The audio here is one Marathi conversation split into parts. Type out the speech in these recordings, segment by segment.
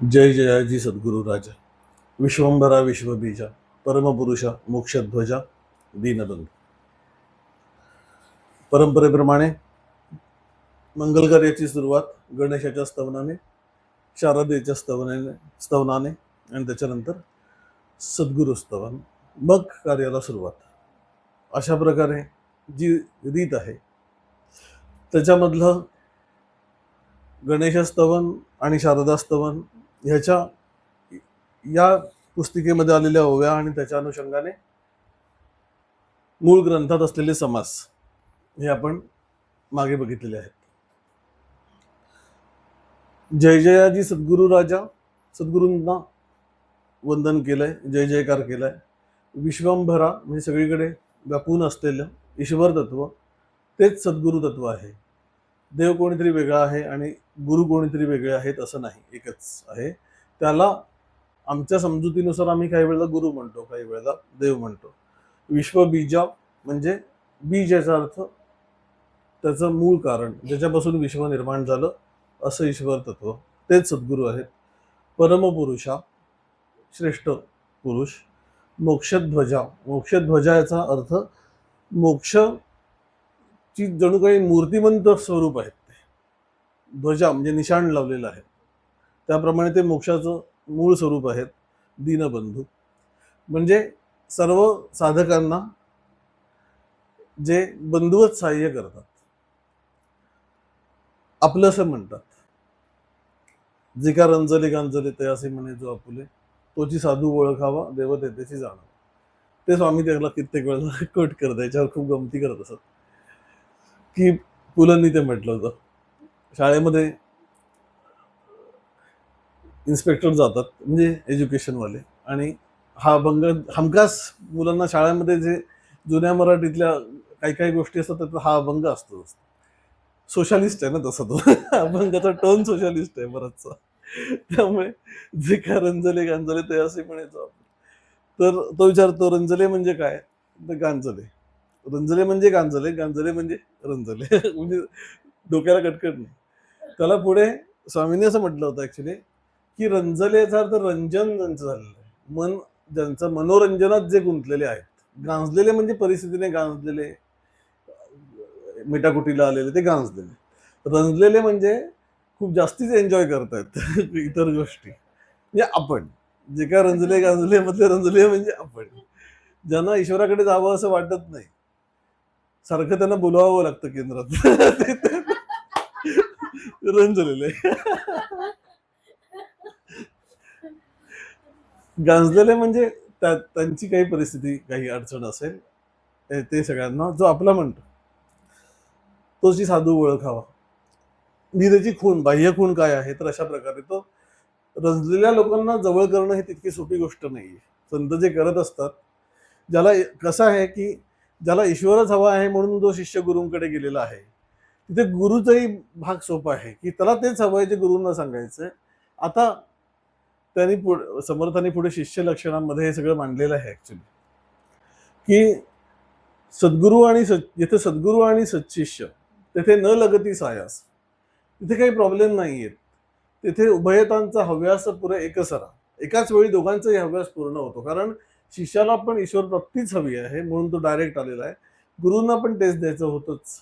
जय जयाजी सद्गुरु राजा विश्वंभरा विश्वबीजा परमपुरुषा मोक्षध्वजा दीनबंधू. परंपरेप्रमाणे मंगल कार्याची सुरुवात गणेशाच्या स्तवनाने, शारदेच्या स्तवनाने आणि त्याच्यानंतर सद्गुरु स्तवन, मग कार्याला सुरुवात. अशा प्रकारे जी रीत आहे त्याच्यामधलं गणेशस्तवन आणि शारदास्तवन ह्याच्या या पुस्तिकेमध्ये आलेल्या ओव्या आणि त्याच्या अनुषंगाने मूळ ग्रंथात असलेले समास हे आपण मागे बघितलेले आहेत. जय जयाजी सद्गुरु राजा, सद्गुरूंना वंदन केलंय, जय जयकार केलाय. विश्वंभरा म्हणजे सगळीकडे व्यापून असलेलं ईश्वर तत्व तेच सद्गुरु तत्व आहे. देव कोणीतरी वेगळा आहे आणि गुरु कोणीतरी वेगळे आहेत असं नाही, एकच आहे. त्याला आमच्या समजुतीनुसार आम्ही काही वेळेला गुरु म्हणतो, काही वेळेला देव म्हणतो. विश्वबीजा म्हणजे बीज याचा अर्थ त्याचं मूळ कारण, ज्याच्यापासून विश्व निर्माण झालं असं ईश्वर तत्व तेच सद्गुरू आहेत. परमपुरुषा श्रेष्ठ पुरुष. मोक्षध्वजा, मोक्षध्वजा याचा अर्थ मोक्ष ची जणू काही मूर्तिमंत स्वरूप आहेत. ध्वजा म्हणजे निशाण लावलेलं आहे, त्याप्रमाणे ते मोक्षाचं मूळ स्वरूप आहेत. दीनबंधू म्हणजे सर्व साधकांना जे बंधुवत सहाय्य करतात, आपलंसं म्हणतात. जे का रंजले गांजले ते असे म्हणे जो आपुले, तोची साधू ओळखावा देव तेथेची जाणं. ते स्वामी त्याला कित्येक वेळेला कोट करत, याच्यावर खूप गमती करत असत की पुलंनी ते म्हटलं होतं. शाळेमध्ये इन्स्पेक्टर जातात म्हणजे एज्युकेशनवाले, आणि हा भंग हमखास मुलांना शाळेमध्ये जे जुन्या मराठीतल्या काही काही गोष्टी असतात त्याचा हा अभंग असतो. सोशलिस्ट आहे ना तसा तो अभंगाचा टोन सोशलिस्ट आहे बराचसा. त्यामुळे जे काय रंजले गांजले ते असे म्हणायचो आपण. तर तो विचारतो रंजले म्हणजे काय, तर गांजले. रंजले म्हणजे गांजले, गांजले म्हणजे रंजले म्हणजे डोक्याला कटकट नाही. त्याला पुढे स्वामींनी असं म्हटलं होतं ऍक्च्युली की रंजलेचा अर्थ रंजन ज्यांचं झालेलं आहे, मन ज्यांचं मनोरंजनात जे गुंतलेले आहेत. गांजलेले म्हणजे परिस्थितीने गांजलेले, मिठाकुटीला आलेले ते गांजलेले. रंजलेले म्हणजे खूप जास्तीच एन्जॉय करतायत इतर गोष्टी, म्हणजे आपण जे काय रंजले गांजले मधले रंजले म्हणजे आपण, ज्यांना ईश्वराकडे जावं असं वाटत नाही, सारखं त्यांना बोलवावं लागतं केंद्रात रंजलेले. गांजलेले म्हणजे त्यांची काही परिस्थिती, काही अडचण असेल ते सगळ्यांना जो आपला म्हणतो तोची साधू ओळखावा. मी त्याची खूण, बाह्य खूण काय आहे, तर अशा प्रकारे तो रंजलेल्या लोकांना जवळ करणं ही तितकी सोपी गोष्ट नाहीये. संत जे करत असतात, ज्याला कसं आहे की ज्याला ईश्वरच हवा आहे म्हणून जो शिष्य गुरूंकडे गेलेला आहे, तिथे गुरुचाही भाग सोपा आहे की त्याला तेच हवं आहे जे गुरूंना सांगायचंय. आता त्यांनी समर्थांनी पुढे शिष्य लक्षणांमध्ये हे सगळं मांडलेलं आहे ऍक्च्युली, की सद्गुरू आणि जिथे सद्गुरू आणि सत्शिष्य तेथे न लगती सायास, तिथे काही प्रॉब्लेम नाहीयेत. तिथे उभयतांचा हव्यास पुरे एकसरा, एकाच वेळी दोघांचाही हव्यास पूर्ण होतो. कारण शिष्याला पण ईश्वर प्राप्तीच हवी आहे म्हणून तो डायरेक्ट आलेला आहे, गुरूंना पण तेच द्यायचं होतंच,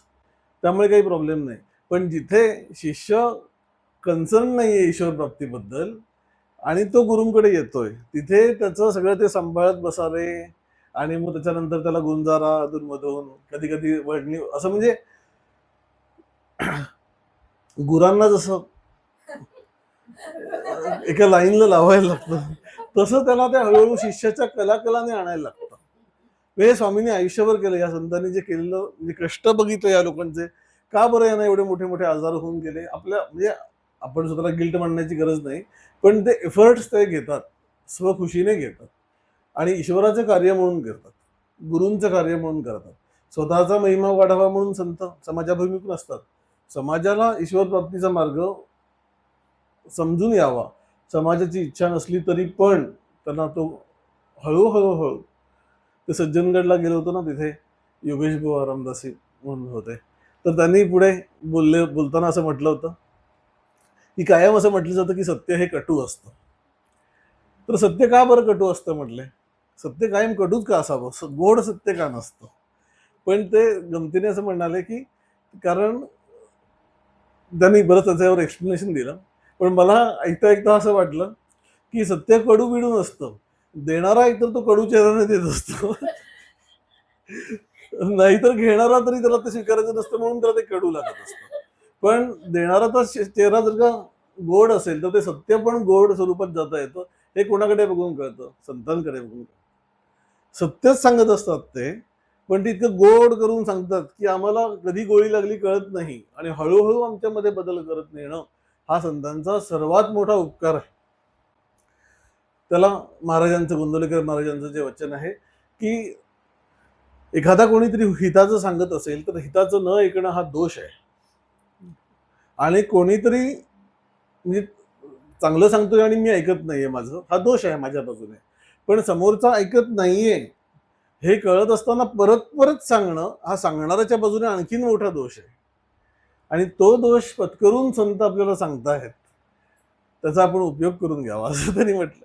त्यामुळे काही प्रॉब्लेम नाही. पण जिथे शिष्य कन्सर्न नाहीये ईश्वर प्राप्तीबद्दल आणि तो गुरूंकडे येतोय, तिथे त्याचं सगळं ते सांभाळत बसावे आणि मग त्याच्यानंतर त्याला गुंजारा अधूनमधून कधी कधी वडणी असं, म्हणजे गुरांना जसं एका लाईनला लावायला लागतं, तसं त्याला त्या हळूहळू शिष्याच्या कलाकलाने आणायला लागतं. हे स्वामींनी आयुष्यभर केलं, या संतांनी जे केलेलं, म्हणजे कष्ट बघितलं या लोकांचे. का बरं यांना एवढे मोठे मोठे आजार होऊन गेले, आपल्या म्हणजे आपण स्वतःला गिल्ट मानण्याची गरज नाही, पण ते एफर्ट्स ते घेतात, स्वखुशीने घेतात आणि ईश्वराचं कार्य म्हणून करतात, गुरूंचं कार्य म्हणून करतात. स्वतःचा महिमा वाढावा म्हणून संत समाजाभिमुख नसतात. समाजाला ईश्वर प्राप्तीचा मार्ग समजून यावा, समाजाची इच्छा नसली तरी पण त्यांना तो हळूहळू ते सज्जनगडला गेलो होतो ना, तिथे योगेश बुवा रामदासी म्हणून होते, तर त्यांनी पुढे बोलताना असं म्हटलं होतं की कायम असं म्हटलं जातं की सत्य हे कटू असतं. तर सत्य का बरं कटू असतं म्हटलंय? सत्य कायम कटूच का असावं? गोड सत्य का नसतं? पण ते गमतीने असं म्हणाले की कारण त्यांनी बरंच त्याच्यावर एक्सप्लेनेशन दिलं. पण मला ऐकता ऐकता असं वाटलं की सत्य कडू बिडू नसतं. देणारा एकतर तो कडू चेहऱ्याने देत असतो. नाहीतर घेणारा तरी त्याला ते स्वीकारायचं नसतं म्हणून त्याला ते कडू लागत असतं. पण देणाराचा चेहरा जर का गोड असेल तर ते सत्य पण गोड स्वरूपात जाता येतं. हे कोणाकडे बघून कळतं? संतांकडे बघून. सत्यच सांगत असतात ते, पण ते इतकं गोड करून सांगतात की आम्हाला कधी गोळी लागली कळत नाही आणि हळूहळू आमच्यामध्ये बदल करत नेणं हा संतांचा सर्वात मोठा उपकार आहे. त्याला महाराजांचं, गोंंदवलेकर महाराजांचं जे वचन आहे की एखादा कोणीतरी हिताचं सांगत असेल तर हिताचं न ऐकणं हा दोष आहे. आणि कोणीतरी म्हणजे चांगलं सांगतोय आणि मी ऐकत नाहीये माझं, हा दोष आहे माझ्या बाजूने. पण समोरचा ऐकत नाहीये हे कळत असताना परत परत सांगणं हा सांगणाऱ्याच्या बाजूने आणखीन मोठा दोष आहे. आणि तो दोष पत्करून संत आपल्याला सांगतायत, त्याचा आपण उपयोग करून घ्यावा असं त्यांनी म्हटलं.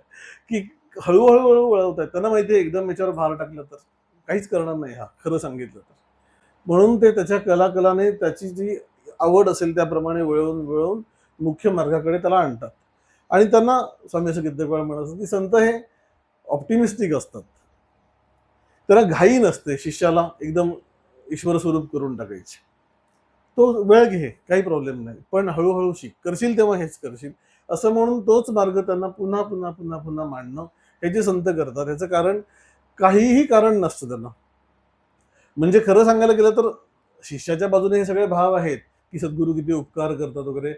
की हळूहळू हळू वळवत आहेत. त्यांना माहिती आहे एकदम याच्यावर भार टाकलं तर काहीच करणार नाही हा, खरं सांगितलं तर. म्हणून ते त्याच्या कलाकलाने त्याची जी आवड असेल त्याप्रमाणे वळवून वळवून मुख्य मार्गाकडे त्याला आणतात. आणि त्यांना स्वामी असं कित्येक वेळा म्हणत असतात की संत हे ऑप्टिमिस्टिक असतात. त्याला घाई नसते शिष्याला एकदम ईश्वर स्वरूप करून टाकायची. तो वेळ घे, काही प्रॉब्लेम नाही. पण हळूहळू शिक. करशील तेव्हा हेच करशील. असं म्हणून तोच मार्ग त्यांना पुन्हा, पुन्हा, पुन्हा, पुन्हा मांडणं हे जे संत करतात. याचं कारण काहीही कारण नसतं त्यांना. म्हणजे खरं सांगायला गेलं तर शिष्याच्या बाजूने हे सगळे भाव आहेत, की सद्गुरू किती उपकार करतात वगैरे.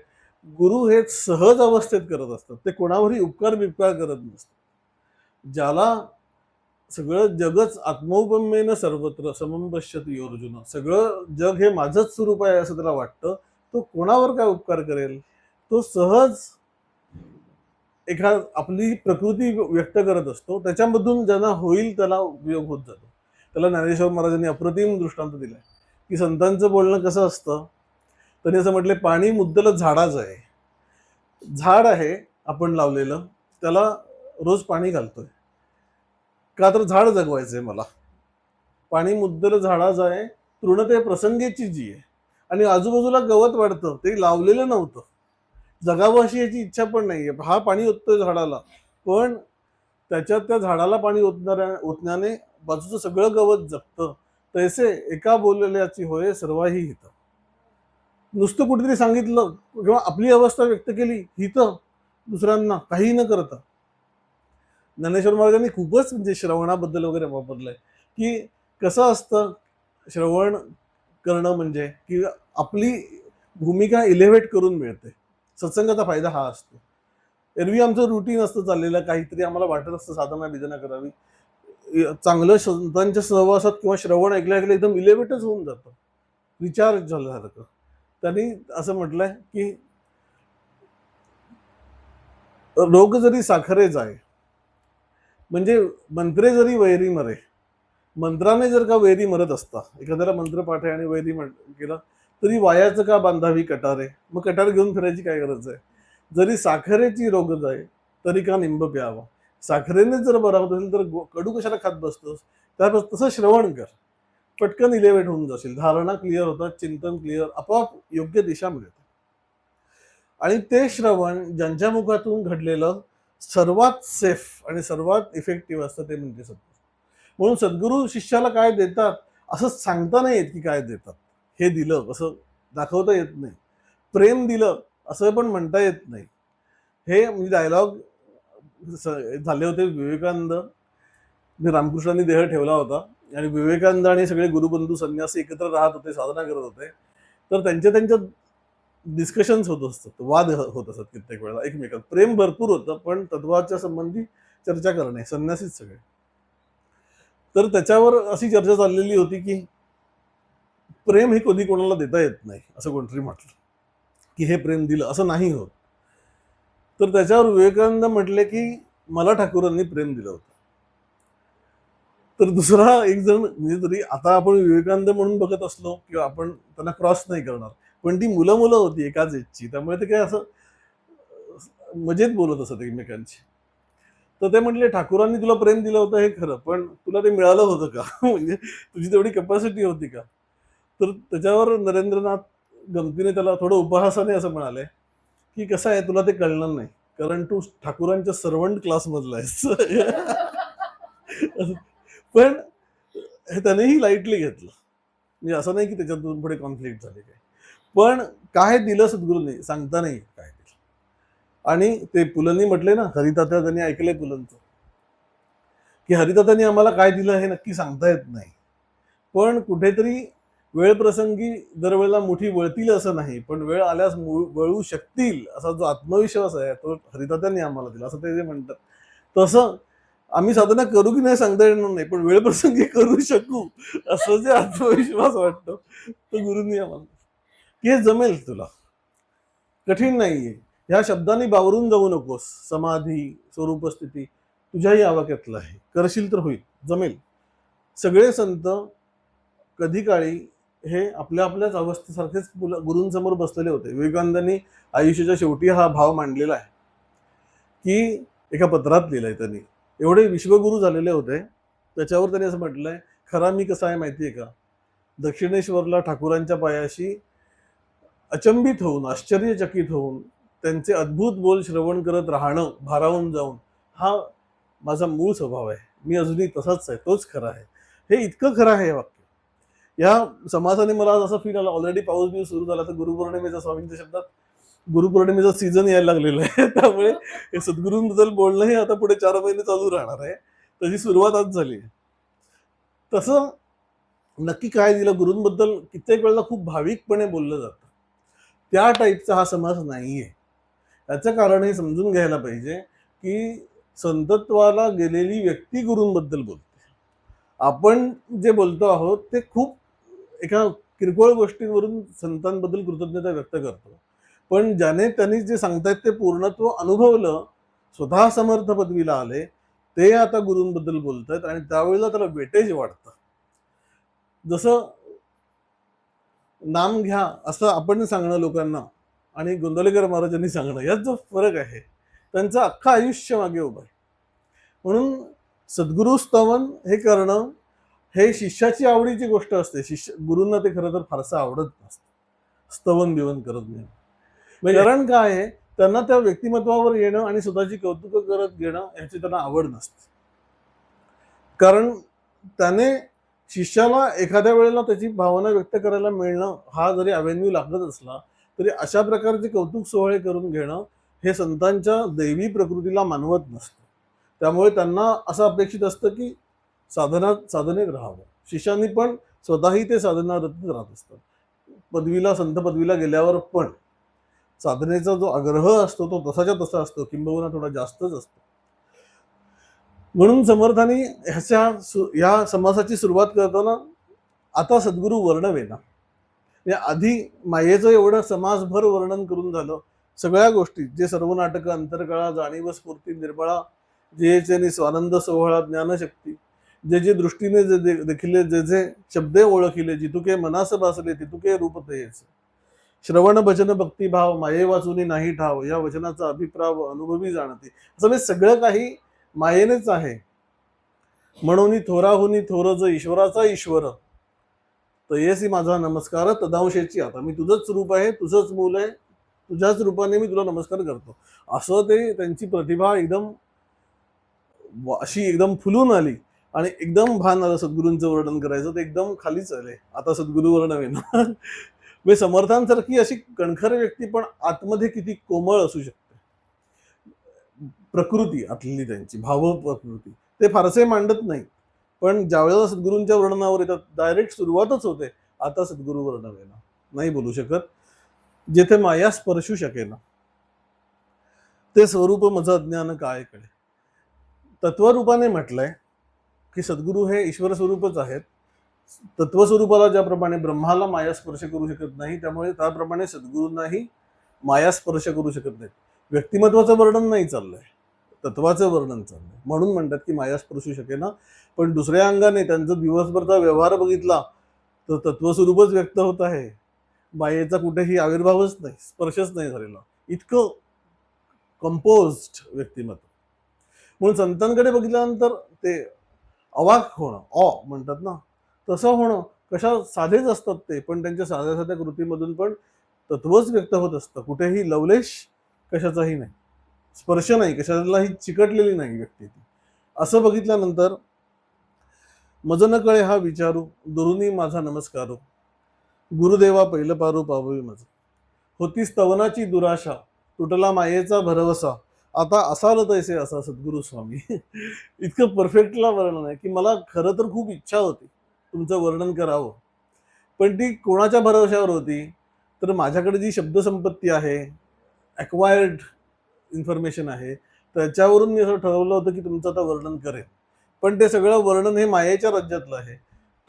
गुरु हे सहज अवस्थेत करत असतात. ते कोणावरही उपकार-बिपकार करत नसतात. ज्याला सगळं जगच आत्मौपम्येन सर्वत्र समं पश्यति यो अर्जुन. सगळं जग हे माझंच स्वरूप आहे असं त्याला वाटतं. तो कोणावर काय उपकार करेल? तो सहज आपली प्रकृती व्यक्त करत असतो. त्याच्यामधून ज्यांना होईल त्याला उपयोग होत जातो. त्याला ज्ञानेश्वर महाराजांनी अप्रतिम दृष्टांत दिलाय, की संतांचं बोलणं कसं असतं? त्यांनी असं म्हटलंय, पाणी मुद्दल झाडाचं आहे. झाड आहे आपण लावलेलं, त्याला रोज पाणी घालतोय. का तर झाड जगवायचंय मला. पाणी मुद्दल झाडाचं आहे, तृणते प्रसंगेची जी आहे. आणि आजूबाजूला गवत वाढतं, ते लावलेलं नव्हतं. जगावं अशी याची इच्छा पण नाहीये. हा पाणी ओततोय झाडाला, पण त्याच्यात त्या झाडाला पाणी ओतण्याने बाजूचं सगळं गवत जगतं. तैसे एका बोललेल्याची होय सर्वाही हित. नुसतं कुठेतरी सांगितलं किंवा आपली अवस्था व्यक्त केली हित दुसऱ्यांना काही न करता. ज्ञानेश्वर महाराजांनी खूपच म्हणजे श्रवणाबद्दल वगैरे वापरलंय, की कसं असतं श्रवण करणं म्हणजे की आपली भूमिका इलेव्हेट करून मिळते. सत्संगाचा फायदा हा असतो. एरवी आमचं रुटीन असतं चाललेलं, काहीतरी आम्हाला वाटत असतं साधना-बिधना करावी. चांगलं संतांच्या सहवासात किंवा श्रवण ऐकल्या-ऐकल्या एकदम इलेव्हेटच होऊन जातं. रिचार्ज झाल्यासारखं. त्यांनी असं म्हटलंय, की रोग जरी साखरे जाय, म्हणजे मंत्रे जरी वैरी मरे. मंत्राने जर का वैरी मरत असता, एखाद्याला मंत्र पाठ आहे आणि वैरी केला, तरी वायाचं का बांधावी कटारे? मग कटार घेऊन फिरायची काय गरज आहे? जरी साखरेची रोग जाय, तरी का निंब प्यावा? साखरेने जर बरा होत असेल तर कडू कशाला खात बसतोस? त्यापासून तसं श्रवण कर. पटकन इलेव्हेट होऊन जाशील. धारणा क्लिअर होतात, चिंतन क्लिअर, आपोआप योग्य दिशा मिळते. आणि ते श्रवण ज्यांच्या मुखातून घडलेलं सर्वात सेफ आणि सर्वात इफेक्टिव्ह असतं ते म्हणजे सद्गुरू. म्हणून सद्गुरू शिष्याला काय देतात असं सांगता नाही येत की काय देतात. हे दिलं असं दाखवता येत नाही. प्रेम दिलं असं पण म्हणता येत नाही. हे म्हणजे डायलॉग झाले होते विवेकानंद. रामकृष्णांनी देह ठेवला होता आणि विवेकानंद आणि सगळे गुरुबंधू संन्यासी एकत्र राहत होते, साधना करत होते. तर त्यांच्या डिस्कशन्स होत असतात, वाद होत असतात कित्येक वेळा एकमेकात. प्रेम भरपूर होतं, पण तत्वाच्या संबंधी चर्चा करणे, संन्यासीच सगळे. तर त्याच्यावर अशी चर्चा चाललेली होती की प्रेम हे कधी कोणाला देता येत नाही असं कोणतरी म्हटलं, की हे प्रेम दिलं असं नाही होत. तर त्याच्यावर विवेकानंद म्हटले की मला ठाकूरांनी प्रेम दिलं होतं. तर दुसरा एक जण म्हणजे तरी आता आपण विवेकानंद म्हणून बघत असलो किंवा आपण त्यांना क्रॉस नाही करणार, पण ती मुलं होती एकाच एजची, त्यामुळे ते काय असं मजेत बोलत असत एकमेकांची. तर ते म्हटले, ठाकूरांनी तुला प्रेम दिलं होतं हे खरं, पण तुला ते मिळालं होतं का? म्हणजे तुझी तेवढी कॅपॅसिटी होती का? तर त्याच्यावर नरेंद्रनाथ गमतीने त्याला थोडं उपहासाने असं म्हणाले, की कसं आहे तुला ते कळणार नाही. कारण तू ठाकूरांच्या सर्व्हंट क्लासमधला आहेस. पण हे त्यानेही लाईटली घेतलं. म्हणजे असं नाही की त्याच्यातून पुढे कॉन्फ्लिक्ट झाले काय. पण काय दिलं सद्गुरूंनी सांगता नाही काय दिलं. आणि ते पुलंनी म्हटले ना, हरितात्या त्यांनी ऐकलंय पुलंचं, की हरितात्यांनी आम्हाला काय दिलं हे नक्की सांगता येत नाही. पण कुठेतरी वेळ प्रसंगी दरवेळेला मुठी वळतील असं नाही, पण वेळ आल्यास वळू शकतील असा जो आत्मविश्वास आहे तो हरितात्यांनी आम्हाला दिला, असं ते जे म्हणतात. तसं आम्ही साधना करू की नाही सांगता येणार नाही, पण वेळ प्रसंगी करू शकू असं जे आत्मविश्वास वाटतो तो गुरुंनी आम्हाला, की हे जमेल तुला, कठीण नाहीये. ह्या शब्दांनी बावरून जाऊ नकोस. समाधी, स्वरूपस्थिती तुझ्याही आवाक्यातलं आहे. करशील तर होईल, जमेल. सगळे संत कधी काळी हे आपल्या आपल्याच अवस्थेसारखेच गुरूंसमोर बसलेले होते. विवेकानंदांनी आयुष्याच्या शेवटी हा भाव मांडलेला आहे, की एका पत्रात लिहिलंय त्यांनी. एवढे विश्वगुरू झालेले होते, त्याच्यावर त्यांनी असं म्हटलंय, खरा मी कसा आहे माहितीये का? दक्षिणेश्वरला ठाकूरांच्या पायाशी अचंबित होऊन, आश्चर्यचकित होऊन त्यांचे अद्भुत बोल श्रवण करत राहणं, भारावून जाऊन, हा माझा मूळ स्वभाव आहे. मी अजूनही तसाच आहे, तोच खरा आहे. हे इतकं खरं आहे हे वाक्य. या समासाने मला आज असं फील आलं, ऑलरेडी पाऊस बिऊस सुरू झाला, तर गुरुपौर्णिमेचा, स्वामींच्या शब्दात गुरुपौर्णिमेचा सीझन यायला लागलेला आहे. त्यामुळे हे सद्गुरूंबद्दल बोलणं हे आता पुढे 4 महिने चालू राहणार आहे. त्याची सुरुवात आज झाली आहे. तसं नक्की काय दिलं गुरूंबद्दल कित्येक वेळेला खूप भाविकपणे बोललं जातं. त्या टाईपचा हा समास नाहीये. याचं कारण हे समजून घ्यायला पाहिजे, की संतत्वाला गेलेली व्यक्ती गुरूंबद्दल बोलते. आपण जे बोलतो आहोत ते खूप एका किरकोळ गोष्टींवरून संतांबद्दल कृतज्ञता व्यक्त करतो. पण ज्याने त्यांनी जे सांगतायत ते पूर्णत्व अनुभवलं, स्वतः समर्थ पदवीला आले, ते आता गुरूंबद्दल बोलतायत आणि त्यावेळेला त्याला वेटेज वाढतं. जसं नाम घ्या असं आपण सांगणं लोकांना आणि गोंदवलेकर महाराजांनी सांगणं यात जो फरक आहे, त्यांचं अख्खं आयुष्य मागे उभं आहे. म्हणून सद्गुरु स्तवन हे करणं हे शिष्याची आवडीची गोष्ट असते. शिष्य गुरूंना ते खरं तर फारसं आवडत नसतं. स्तवन बिवन करत नाही. म्हणजे कारण काय आहे, त्यांना त्या व्यक्तिमत्वावर येणं आणि स्वतःची कौतुक करत घेणं याची त्यांना आवड नसते. कारण त्याने शिष्याला एखाद्या वेळेला त्याची भावना व्यक्त करायला मिळणं हा जरी अव्हेन्यू लागत असला, तरी अशा प्रकारचे कौतुक सोहळे करून घेणं हे संतांच्या दैवी प्रकृतीला मानवत नसतं. त्यामुळे त्यांना असं अपेक्षित असतं की साधनेत राहावं. शिष्यांनी पण स्वतःही ते साधनारत राहत असतात. संत पदवीला गेल्यावर पण साधनेचा जो आग्रह असतो तो तसाच्या तसा असतो, किंबहुना थोडा जास्तच असतो. म्हणून समर्थांनी ह्या समासाची सुरुवात करताना आता सद्गुरू वर्णवेना, आधी मायेचं एवढं समासभर वर्णन करून झालं. सगळ्या गोष्टी जे सर्व नाटकं, अंतरकळा, जाणीव, स्फूर्ती, निर्मळा, जे स्वानंद सोहळा, ज्ञानशक्ती, जे दृष्टीने देखिले, जे शब्दे ओळखिले, जितुके मनास बासले तितुके रूप तेच. श्रवण भजन भक्तिभाव माये वाचुनी नाही ठाव, या वचनाचा अभिप्राव अनुभवी जाणते. असं म्हणजे सगळं काही मायेनेच आहे. म्हणून थोराहुनी थोर ज ईश्वराचा ईश्वर, तयेसी माझा नमस्कार तदांशेची आता. मी तुझंच रूप आहे, तुझंच मूल आहे, तुझ्याच रूपाने मी तुला नमस्कार करतो. असं ते त्यांची प्रतिभा अशी एकदम फुलून आली आणि एकदम भान आलं सद्गुरूंचं वर्णन करायचं, ते एकदम खालीच आले. आता सद्गुरू वर्णवेना. म्हणजे समर्थांसारखी अशी कणखर व्यक्ती पण आतमध्ये किती कोमळ असू शकते. प्रकृती आतली त्यांची भाव प्रकृती ते फारसे मांडत नाही. पण ज्यावेळेला सद्गुरूंच्या वर्णनावर येतात डायरेक्ट सुरुवातच होते, आता सद्गुरू वर्णवेना. नाही बोलू शकत. जेथे माया स्पर्शू शकेना ते स्वरूप मज अज्ञान काय कळे. तत्वरूपाने म्हटलंय की सद्गुरू हे ईश्वर स्वरूपच आहेत. तत्वस्वरूपाला ज्याप्रमाणे ब्रह्माला माया स्पर्श करू शकत नाही, त्यामुळे त्याप्रमाणे सद्गुरूंनाही माया स्पर्श करू शकत नाहीत. व्यक्तिमत्वाचं वर्णन नाही चाललंय, तत्वाचं वर्णन चाललंय. म्हणून म्हणतात की माया स्पर्शू शकेना. पण दुसऱ्या अंगाने त्यांचा दिवसभरचा व्यवहार बघितला तर तत्वस्वरूपच व्यक्त होत आहे. मायेचा कुठेही आविर्भावच नाही, स्पर्शच नाही झालेला. इतकं कंपोज्ड व्यक्तिमत्व. म्हणून संतांकडे बघितल्यानंतर ते अवाक होणं, म्हणतात ना, तसं होणं. कशा साधेच असतात ते, पण त्यांच्या साध्या साध्या कृतीमधून पण तत्वच व्यक्त होत असतं. कुठेही लवलेश कशाचाही नाही, स्पर्श नाही, कशालाही चिकटलेली नाही व्यक्ती ती. असं बघितल्यानंतर मज न कळे हा विचारू, दुरुनी माझा नमस्कारो, गुरुदेवा पहिलं पारू पाववी मज. होती स्तवनाची दुराशा, तुटला मायेचा भरवसा, आता असाल तैसे असा सद्गुरु स्वामी. इतकं परफेक्टला वर्णन आहे की मला खरं तर खूप इच्छा होती तुमचं वर्णन करावं, पण ती कोणाच्या भरवशावर होती? तर माझ्याकडे जी शब्दसंपत्ती आहे, अक्वायर्ड इन्फॉर्मेशन आहे, त्याच्यावरून मी असं ठरवलं होतं की तुमचं आता वर्णन करेन. पण ते सगळं वर्णन हे मायेच्या राज्यातलं आहे.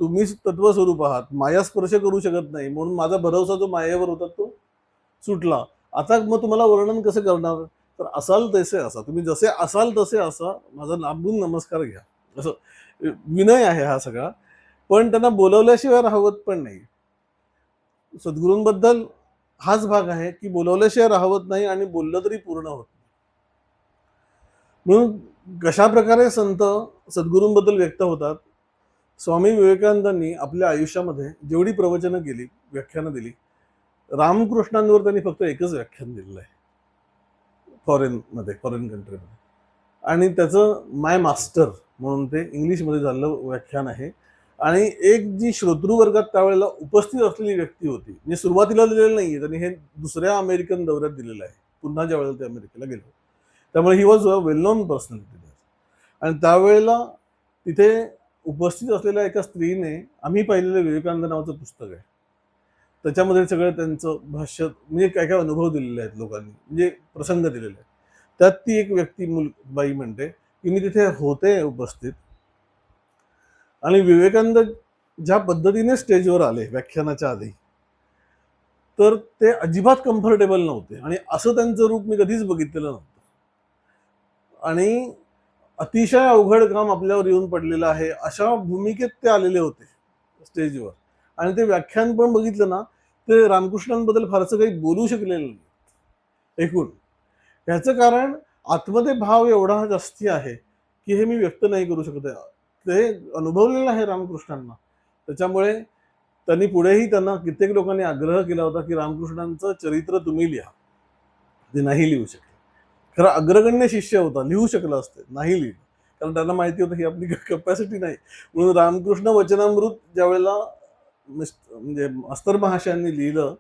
तुम्हीच तत्वस्वरूप आहात, माया स्पर्श करू शकत नाही, म्हणून माझा भरवसा जो मायेवर होता तो सुटला. आता मग तुम्हाला वर्णन कसं करणार? तर असाल तसे असा, तुम्ही जसे असाल तसे असा, माझा लांबून नमस्कार घ्या. असं विनय आहे हा सगळा. पण त्यांना बोलवल्याशिवाय राहवत पण नाही. सद्गुरूंबद्दल हाच भाग आहे की बोलवल्याशिवाय राहवत नाही आणि बोललं तरी पूर्ण होत नाही. म्हणून कशा प्रकारे संत सद्गुरूंबद्दल व्यक्त होतात? स्वामी विवेकानंदांनी आपल्या आयुष्यामध्ये जेवढी प्रवचनं केली, व्याख्यानं दिली, रामकृष्णांवर त्यांनी फक्त एकच व्याख्यान दिलेलं आहे फॉरेन कंट्रीमध्ये, आणि त्याचं माय मास्टर म्हणून ते इंग्लिशमध्ये झालेलं व्याख्यान आहे. आणि एक जी श्रोतृवर्गात त्यावेळेला उपस्थित असलेली व्यक्ती होती, म्हणजे सुरुवातीला दिलेलं नाहीये त्यांनी, हे दुसऱ्या अमेरिकन दौऱ्यात दिलेलं आहे, पुन्हा ज्या वेळेला ते अमेरिकेला गेलो. त्यामुळे he was a well non personality. आणि त्यावेळेला तिथे उपस्थित असलेल्या एका स्त्रीने आम्ही पाहिलेलं विवेकानंद नावाचं पुस्तक आहे, त्याच्यामध्ये सगळं त्यांचं भाष्य, म्हणजे काय काय अनुभव दिलेले आहेत लोकांनी, म्हणजे प्रसंग दिलेले आहेत. त्यात ती एक व्यक्ती बाई म्हणते की मी तिथे होते उपस्थित, आणि विवेकानंद ज्या पद्धतीने स्टेजवर आले व्याख्यानाच्या आधी, तर ते अजिबात कम्फर्टेबल नव्हते, आणि असं त्यांचं रूप मी कधीच बघितलेलं नव्हतं. आणि अतिशय अवघड काम आपल्यावर येऊन पडलेलं आहे अशा भूमिकेत ते आलेले होते स्टेजवर. आणि ते व्याख्यान पण बघितलं ना, ते रामकृष्णांबद्दल फारसं काही बोलू शकलेलं नाही एकूण. ह्याचं कारण आतमध्ये भाव एवढा जास्ती आहे की हे मी व्यक्त नाही करू शकत आहे. ते अनुभवलेलं आहे रामकृष्णांना. त्याच्यामुळे त्यांनी पुढेही त्यांना कित्येक लोकांनी आग्रह केला होता की रामकृष्णांचं चरित्र तुम्ही लिहा. ते नाही लिहू शकले. खरं अग्रगण्य शिष्य होता, लिहू शकला असते, नाही लिहिलं, कारण त्यांना माहिती होतं ही आपली कपॅसिटी नाही. म्हणून रामकृष्ण वचनामृत ज्या वेळेला म्हणजे मास्तर महाशयांनी लिहिलं,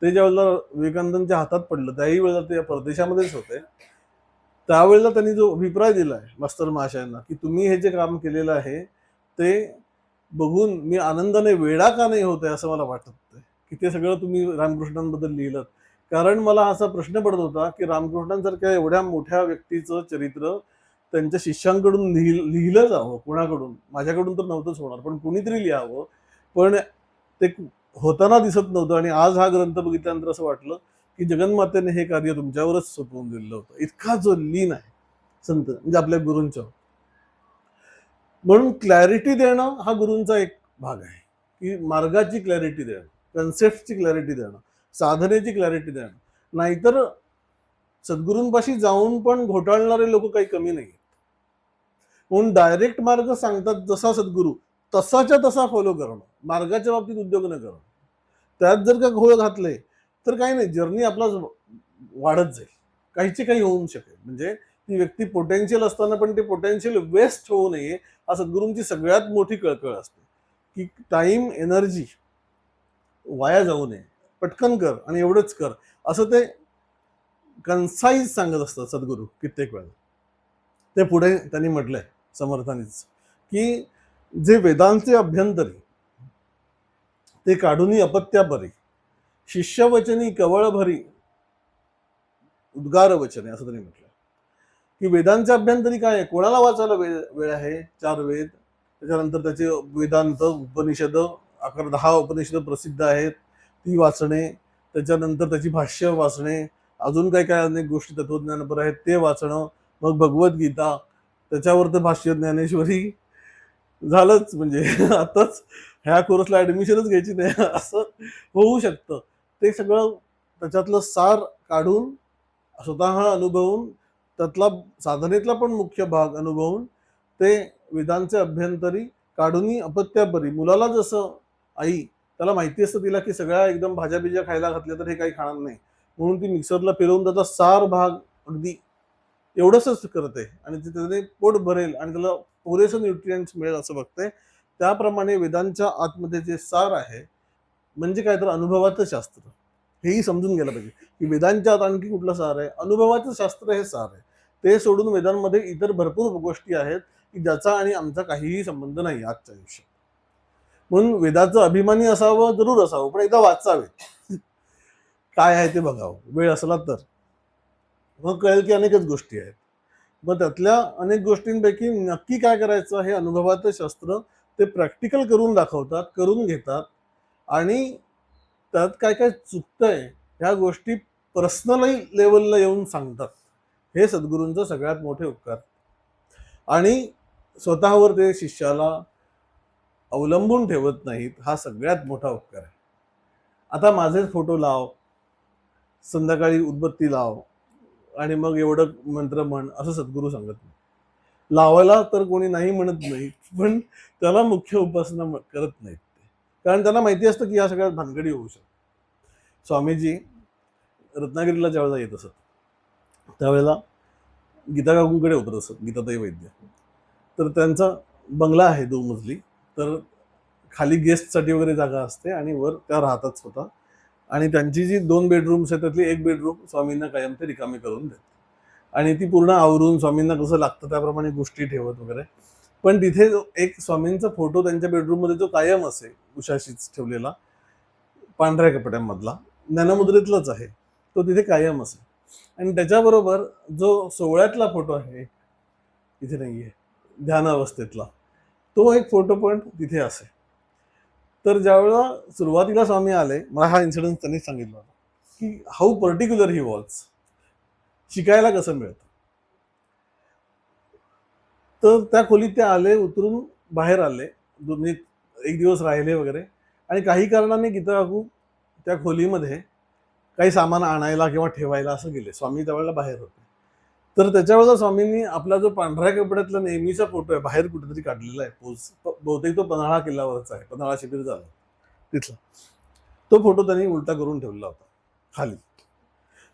ते ज्या वेळेला विवेकानंदांच्या हातात पडलं, त्याही वेळेला ते परदेशामध्येच होते, त्यावेळेला त्यांनी जो अभिप्राय दिलाय मास्तर महाशयांना की तुम्ही हे जे काम केलेलं आहे ते बघून मी आनंदाने वेडा का नाही होते असं मला वाटत की ते सगळं तुम्ही रामकृष्णांबद्दल लिहिलं. कारण मला असा प्रश्न पडत होता की रामकृष्णांसारख्या एवढ्या मोठ्या व्यक्तीचं चरित्र त्यांच्या शिष्यांकडून लिहिलं जावं, कोणाकडून, माझ्याकडून तर नव्हतंच होणार, पण कुणीतरी लिहावं, पण ते होताना दिसत नव्हतं. आणि आज हा ग्रंथ बघितल्यानंतर असं वाटलं की जगन्मातेने हे कार्य तुमच्यावरच सोपवून दिलेलं होतं. इतका जो लीन आहे संत, म्हणजे आपल्या गुरूंच्या. म्हणून क्लॅरिटी देणं हा गुरूंचा एक भाग आहे, की मार्गाची क्लॅरिटी देणं, कन्सेप्टची क्लॅरिटी देणं, साधनेची क्लॅरिटी देणं. नाहीतर सद्गुरूंपाशी जाऊन पण घोटाळणारे लोक काही कमी नाही. म्हणून डायरेक्ट मार्ग सांगतात जसा सद्गुरू, तसाच्या तसा फॉलो करणं, मार्गाच्या बाबतीत उद्योग न करणं. त्यात जर का घोळ घातले तर काही नाही, जर्नी आपला वाढत जाईल, काहीचे काही होऊ शकेल. म्हणजे ती व्यक्ती पोटेन्शियल असताना पण ते पोटेन्शियल वेस्ट होऊ नये, हा सद्गुरूंची सगळ्यात मोठी कळकळ असते, की टाइम एनर्जी वाया जाऊ नये, पटकन कर आणि एवढंच कर, असं ते कन्साईज सांगत असतात सद्गुरू कित्येक वेळा. ते पुढे त्यांनी म्हटलंय समर्थानीच की जे वेदांचे अभ्यंतरी ते काढूनी अपत्यापरी, शिष्यवचनी कवळ भरी उद्गार वचने, असं त्यांनी म्हटलं. की वेदांच्या अभ्यंतरी काय आहे, कोणाला वाचायला वेळ आहे? 4 वेद, त्याच्यानंतर त्याचे वेदांत उपनिषद, 10 उपनिषद प्रसिद्ध आहेत, ती वाचणे, त्याच्यानंतर त्याची भाष्य वाचणे, अजून काय काय अनेक गोष्टी तत्वज्ञानपर आहेत ते वाचणं, मग भगवद्गीता, त्याच्यावर तर भाष्य ज्ञानेश्वरी, झालंच. म्हणजे आताच ह्या कोर्सला ऍडमिशनच घ्यायची नाही असं होऊ शकतं. ते सगळं त्याच्यातलं सार काढून स्वतः अनुभवून त्यातला साधनेतला पण मुख्य भाग अनुभवून ते वेदांचे अभ्यंतरी काढून अपत्यापरी मुलाला जसं आई त्याला माहिती असतं तिला की सगळ्या एकदम भाज्या बिज्या खायला घातल्या तर हे काही खाणार नाही, म्हणून ती मिक्सरला फिरवून त्याचा सार भाग अगदी एवढंच करते आणि ते त्याने पोट भरेल आणि त्याला पुरेसं न्यूट्रिएंट्स मिळेल असं बघते. त्याप्रमाणे वेदांच्या आतमध्ये जे सार आहे म्हणजे काय तर अनुभवाचं शास्त्र, हेही समजून गेलं पाहिजे की वेदांच्या आत आणखी कुठलं सार आहे. अनुभवाचं शास्त्र हे सार आहे. ते सोडून वेदांमध्ये इतर भरपूर गोष्टी आहेत की ज्याचा आणि आमचा काहीही संबंध नाही आजच्या आयुष्यात. म्हणून वेदाचं अभिमानी असावं जरूर असावं, पण एकदा वाचावे काय आहे ते बघावं वेळ असला तर. मग कळेल की अनेकच गोष्टी आहेत. मग त्यातल्या अनेक गोष्टींपैकी नक्की काय करायचं हे अनुभवाचं शास्त्र ते प्रॅक्टिकल करून दाखवतात, करून घेतात आणि त्यात काय काय चुकतंय ह्या गोष्टी पर्सनली लेवलला येऊन सांगतात. हे सद्गुरूंचं सगळ्यात मोठे उपकार. आणि स्वतःवर ते शिष्याला अवलंबून ठेवत नाहीत, हा सगळ्यात मोठा उपकार आहे. आता माझे फोटो लाव, संध्याकाळी उदबत्ती लाव आणि मग एवढं मंत्र म्हण असं सद्गुरू सांगत नाही. लावायला तर कोणी नाही म्हणत नाही, पण त्याला मुख्य उपासना करत नाहीत ते, कारण त्यांना माहिती असतं की या सगळ्यात भानगडी होऊ शकतात. स्वामीजी रत्नागिरीला ज्यावेळेला येत असत त्यावेळेला गीता काकूंकडे उतरत असत, गीताताई वैद्य. तर त्यांचा बंगला आहे 2 मजली. तर खाली गेस्टसाठी वगैरे जागा असते आणि वर त्या राहतात स्वतः. आणि त्यांची जी 2 बेडरूम्स आहेत त्यातली एक बेडरूम स्वामींना कायम ते रिकामी करून देतात आणि ती पूर्ण आवरून स्वामींना कसं लागतं त्याप्रमाणे गोष्टी ठेवत वगैरे. पण तिथे एक स्वामींचा फोटो त्यांच्या बेडरूम मध्ये जो कायम असे उशाशीच ठेवलेला पांढऱ्या कपड्यांमधला ज्ञानमुद्रेतलाच आहे, तो तिथे कायम असे. आणि त्याच्याबरोबर जो 16तला फोटो आहे इथे नाहीये ध्यान अवस्थेतला, तो एक फोटो पण तिथे असे. तर ज्यावेळेला सुरुवातीला स्वामी आले, मला हा इन्सिडेंट त्यांनी सांगितला होता की हाऊ पर्टिक्युलर ही वॉज, शिकायला कसं मिळतं. तर त्या खोलीत ते आले, उतरून बाहेर आले, दोन्ही एक दिवस राहिले वगैरे. आणि काही कारणाने गीता काकू त्या खोलीमध्ये काही सामान आणायला किंवा ठेवायला असं गेले. स्वामी त्यावेळेला बाहेर होते. तर त्याच्यावेळेला स्वामींनी आपला जो पांढऱ्या कपड्यातला नेहमीचा फोटो आहे बाहेर कुठेतरी काढलेला आहे, पोज बहुतेक तो पन्हाळा किल्ल्यावरचा आहे, पन्हाळा शिबिर झालं तिथला, तो फोटो त्यांनी उलटा करून ठेवला होता खाली.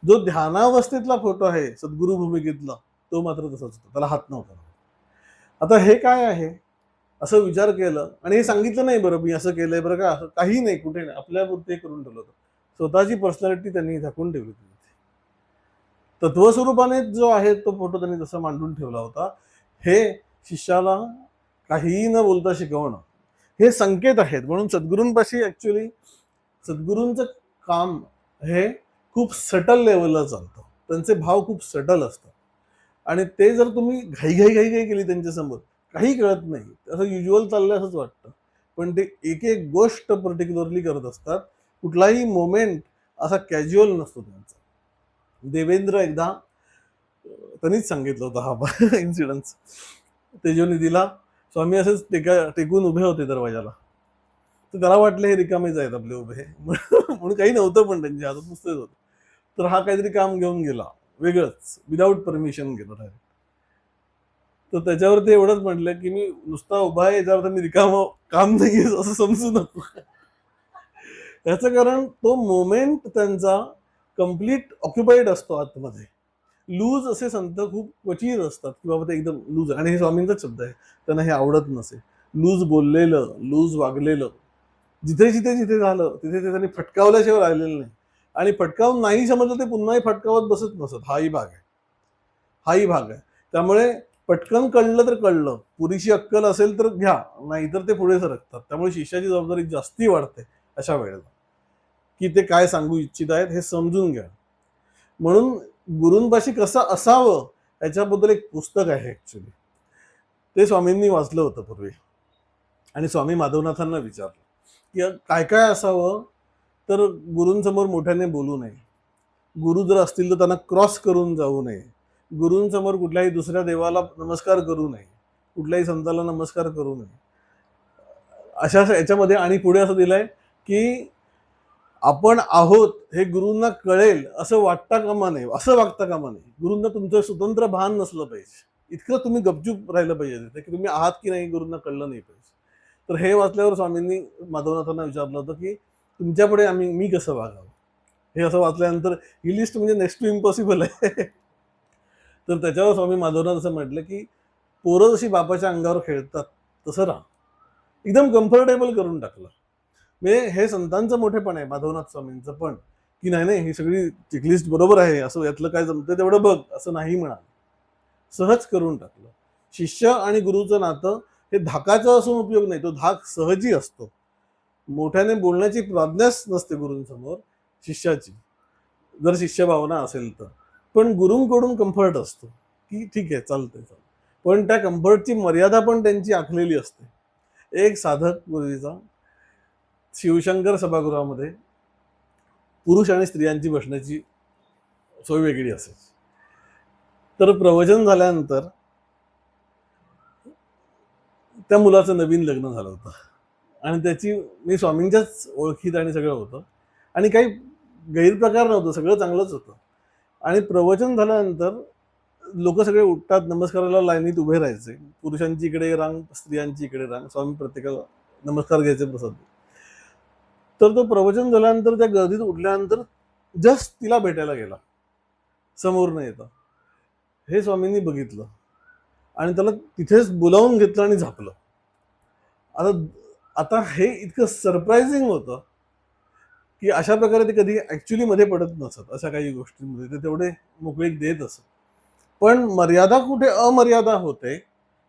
जो ध्यानावस्थेतला फोटो आहे सद्गुरु भूमिकेतला तो मात्र तसाच होता, त्याला हात नव्हता. आता हे काय आहे असं विचार केलं आणि हे सांगितलं नाही बरं मी असं केलंय बरं का, असं काही नाही, कुठे नाही, आपल्यापुरते करून ठेवलं होतं. स्वतःची पर्सनॅलिटी त्यांनी झाकून ठेवली होती. तत्वस्वरूपाने जो आहे तो फोटो त्यांनी तसा मांडून ठेवला होता. हे शिष्याला काहीही न बोलता शिकवणं हे संकेत आहेत. म्हणून सद्गुरूंपाशी ऍक्च्युअली सद्गुरूंचं काम हे खूप सटल लेवलला चालतं, त्यांचे भाव खूप सटल असतात. आणि ते जर तुम्ही घाई घाई घाई घाई केली त्यांच्यासमोर काही कळत नाही, असं युज्युअल चाललंय असंच वाटतं. पण ते एक एक गोष्ट पर्टिक्युलरली करत असतात. कुठलाही मोमेंट असा कॅज्युअल नसतो त्यांचा. देवेंद्र एकदा त्यांनीच सांगितलं होतं हा इन्सिडन्स. तेजोनिधीला स्वामी असेच टेकून उभे होते दरवाजाला, तर त्याला वाटलं हे रिकामेच आहेत आपले उभे म्हणून काही नव्हतं पण त्यांच्या हातात नुसतेच होतं. तर हा काहीतरी काम घेऊन गेला वेगळंच, विदाऊट परमिशन गेला डायरेक्ट. तर त्याच्यावर ते एवढंच म्हटलं की मी नुसता उभा आहे याचा अर्थ मी रिकाम काम नाहीये असं समजू नको. याचं कारण तो मोमेंट त्यांचा कम्प्लीट ऑक्युपाईड असतो आतमध्ये. लूज असे संत खूप क्वचित असतात की बाबा ते एकदम लूज, आणि हे स्वामींचाच शब्द आहे, त्यांना हे आवडत नसे. लूज बोललेलं, लूज वागलेलं, जिथे जिथे जिथे झालं तिथे ते त्यांनी फटकावल्याशिवाय राहिलेलं नाही. आणि फटकावून नाही समजलं ते पुन्हाही फटकावत बसत नसत. हाही भाग आहे, हाही भाग आहे. त्यामुळे पटकन कळलं तर कळलं, पुरीशी अक्कल असेल तर घ्या, नाहीतर ते पुढे सरकतात. त्यामुळे शिष्याची जबाबदारी जास्ती वाढते अशा वेळेला, की ते काय सांगू इच्छित आहेत हे समजून घ्या. म्हणून गुरूंपाशी कसं असावं याच्याबद्दल एक पुस्तक आहे ऍक्च्युली, ते स्वामींनी वाचलं होतं पूर्वी. आणि स्वामी माधवनाथांना विचारलं की काय काय असावं. तर गुरूंसमोर मोठ्याने बोलू नये, गुरु जर असतील तर त्यांना क्रॉस करून जाऊ नये, गुरूंसमोर कुठल्याही दुसऱ्या देवाला नमस्कार करू नये, कुठल्याही संताला नमस्कार करू नये, अशा याच्यामध्ये. आणि पुढे असं दिलंय की आपण आहोत हे गुरूंना कळेल असं वाटता कामा नये, असं वागता कामा नये. गुरूंना तुमचं स्वतंत्र भान नसलं पाहिजे. इतकं तुम्ही गपचूप राहिलं पाहिजे तिथे, की तुम्ही आहात की नाही गुरूंना कळलं नाही पाहिजे. तर हे वाचल्यावर स्वामींनी माधवनाथांना विचारलं होतं, की तुमच्यापुढे मी कसं वागावं? हे असं वाचल्यानंतर ही लिस्ट म्हणजे नेक्स्ट टू इम्पॉसिबल आहे. तर त्याच्यावर स्वामी माधवनाथ असं म्हटलं, की पोरं जशी बापाच्या अंगावर खेळतात तसं राहा. एकदम कम्फर्टेबल करून टाकलं. म्हणजे हे संतांचं मोठेपण आहे माधवनाथ स्वामींचं पण, की नाही नाही ही सगळी चेकलिस्ट बरोबर आहे, असं यातलं काय जमतंय तेवढं बघ, असं नाही म्हणाल. सहज करून टाकलं. शिष्य आणि गुरुचं नातं हे धाकाचं असून उपयोग नाही, तो धाक सहजी असतो. मोठ्याने बोलण्याची प्राज्ञाच नसते गुरूंसमोर शिष्याची, जर शिष्य भावना असेल तर. पण गुरूंकडून कम्फर्ट असतो, की ठीक आहे चालतंय. पण त्या कम्फर्टची मर्यादा पण त्यांची आखलेली असते. एक साधक पूर्वीचा शिवशंकर सभागृहामध्ये पुरुष आणि स्त्रियांची बसण्याची सोय वेगळी असायची. तर प्रवचन झाल्यानंतर त्या मुलाचं नवीन लग्न झालं होतं आणि त्याची मी स्वामींच्याच ओळखीत आणि सगळं होतं आणि काही गैरप्रकार नव्हतं, सगळं चांगलंच होतं. आणि प्रवचन झाल्यानंतर लोक सगळे उठतात, नमस्काराला लाईनीत उभे राहायचे. पुरुषांची इकडे रांग, स्त्रियांची इकडे रांग. स्वामी प्रत्येकाला नमस्कार घ्यायचे प्रसाद. तर तो प्रवचन झाल्यानंतर त्या गर्दीत उठल्यानंतर जस्ट तिला भेटायला गेला, समोर न येता. हे स्वामींनी बघितलं आणि त्याला तिथेच बोलावून घेतलं आणि झापलं. आता आता हे इतकं सरप्राइझिंग होतं की अशा प्रकारे ते कधी ऍक्च्युली मध्ये पडत नसत अशा काही गोष्टींमध्ये, ते तेवढे मोकळीक देत असत. पण मर्यादा कुठे अमर्यादा होते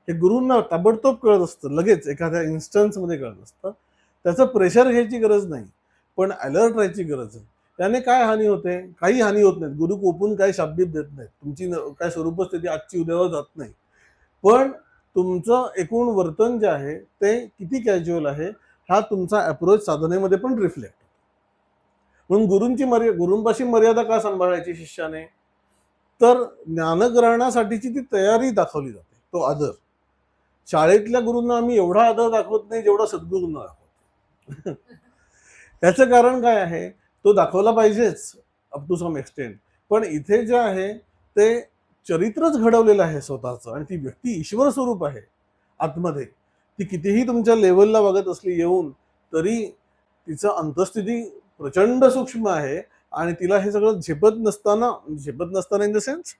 हे गुरूंना ताबडतोब कळत असतं, लगेच एखाद्या इन्स्टन्समध्ये कळत असतं. त्याचं प्रेशर घ्यायची गरज नाही, पण अलर्ट राहायची गरज आहे. त्याने काय हानी होते? काही हानी होत नाही. गुरु कोपून काही शाब्दिक देत नाहीत, तुमची काय स्वरूपस्थिती आजची उद्यावर जात नाही. पण तुमचं एकूण वर्तन जे आहे ते किती कॅज्युअल आहे हा तुमचा अप्रोच साधनेमध्ये पण रिफ्लेक्ट. म्हणून गुरूंपाशी मर्यादा का सांभाळायची शिष्याने? तर ज्ञानग्रहणासाठीची ती तयारी दाखवली जाते, तो आदर. शाळेतल्या गुरूंना आम्ही एवढा आदर दाखवत नाही जेवढा सद्गुरूंना दाखवतो. त्याचं कारण काय आहे? तो दाखवला पाहिजेच अप टू सम एक्सटेंट. पण इथे जे आहे ते चरित्रच घडवलेलं आहे स्वतःचं, आणि ती व्यक्ती ईश्वर स्वरूप आहे आतमध्ये. ती कितीही तुमच्या लेवलला वागत असली येऊन, तरी तिचं अंतस्थिती प्रचंड सूक्ष्म आहे आणि तिला हे सगळं झेपत नसताना इन द सेन्स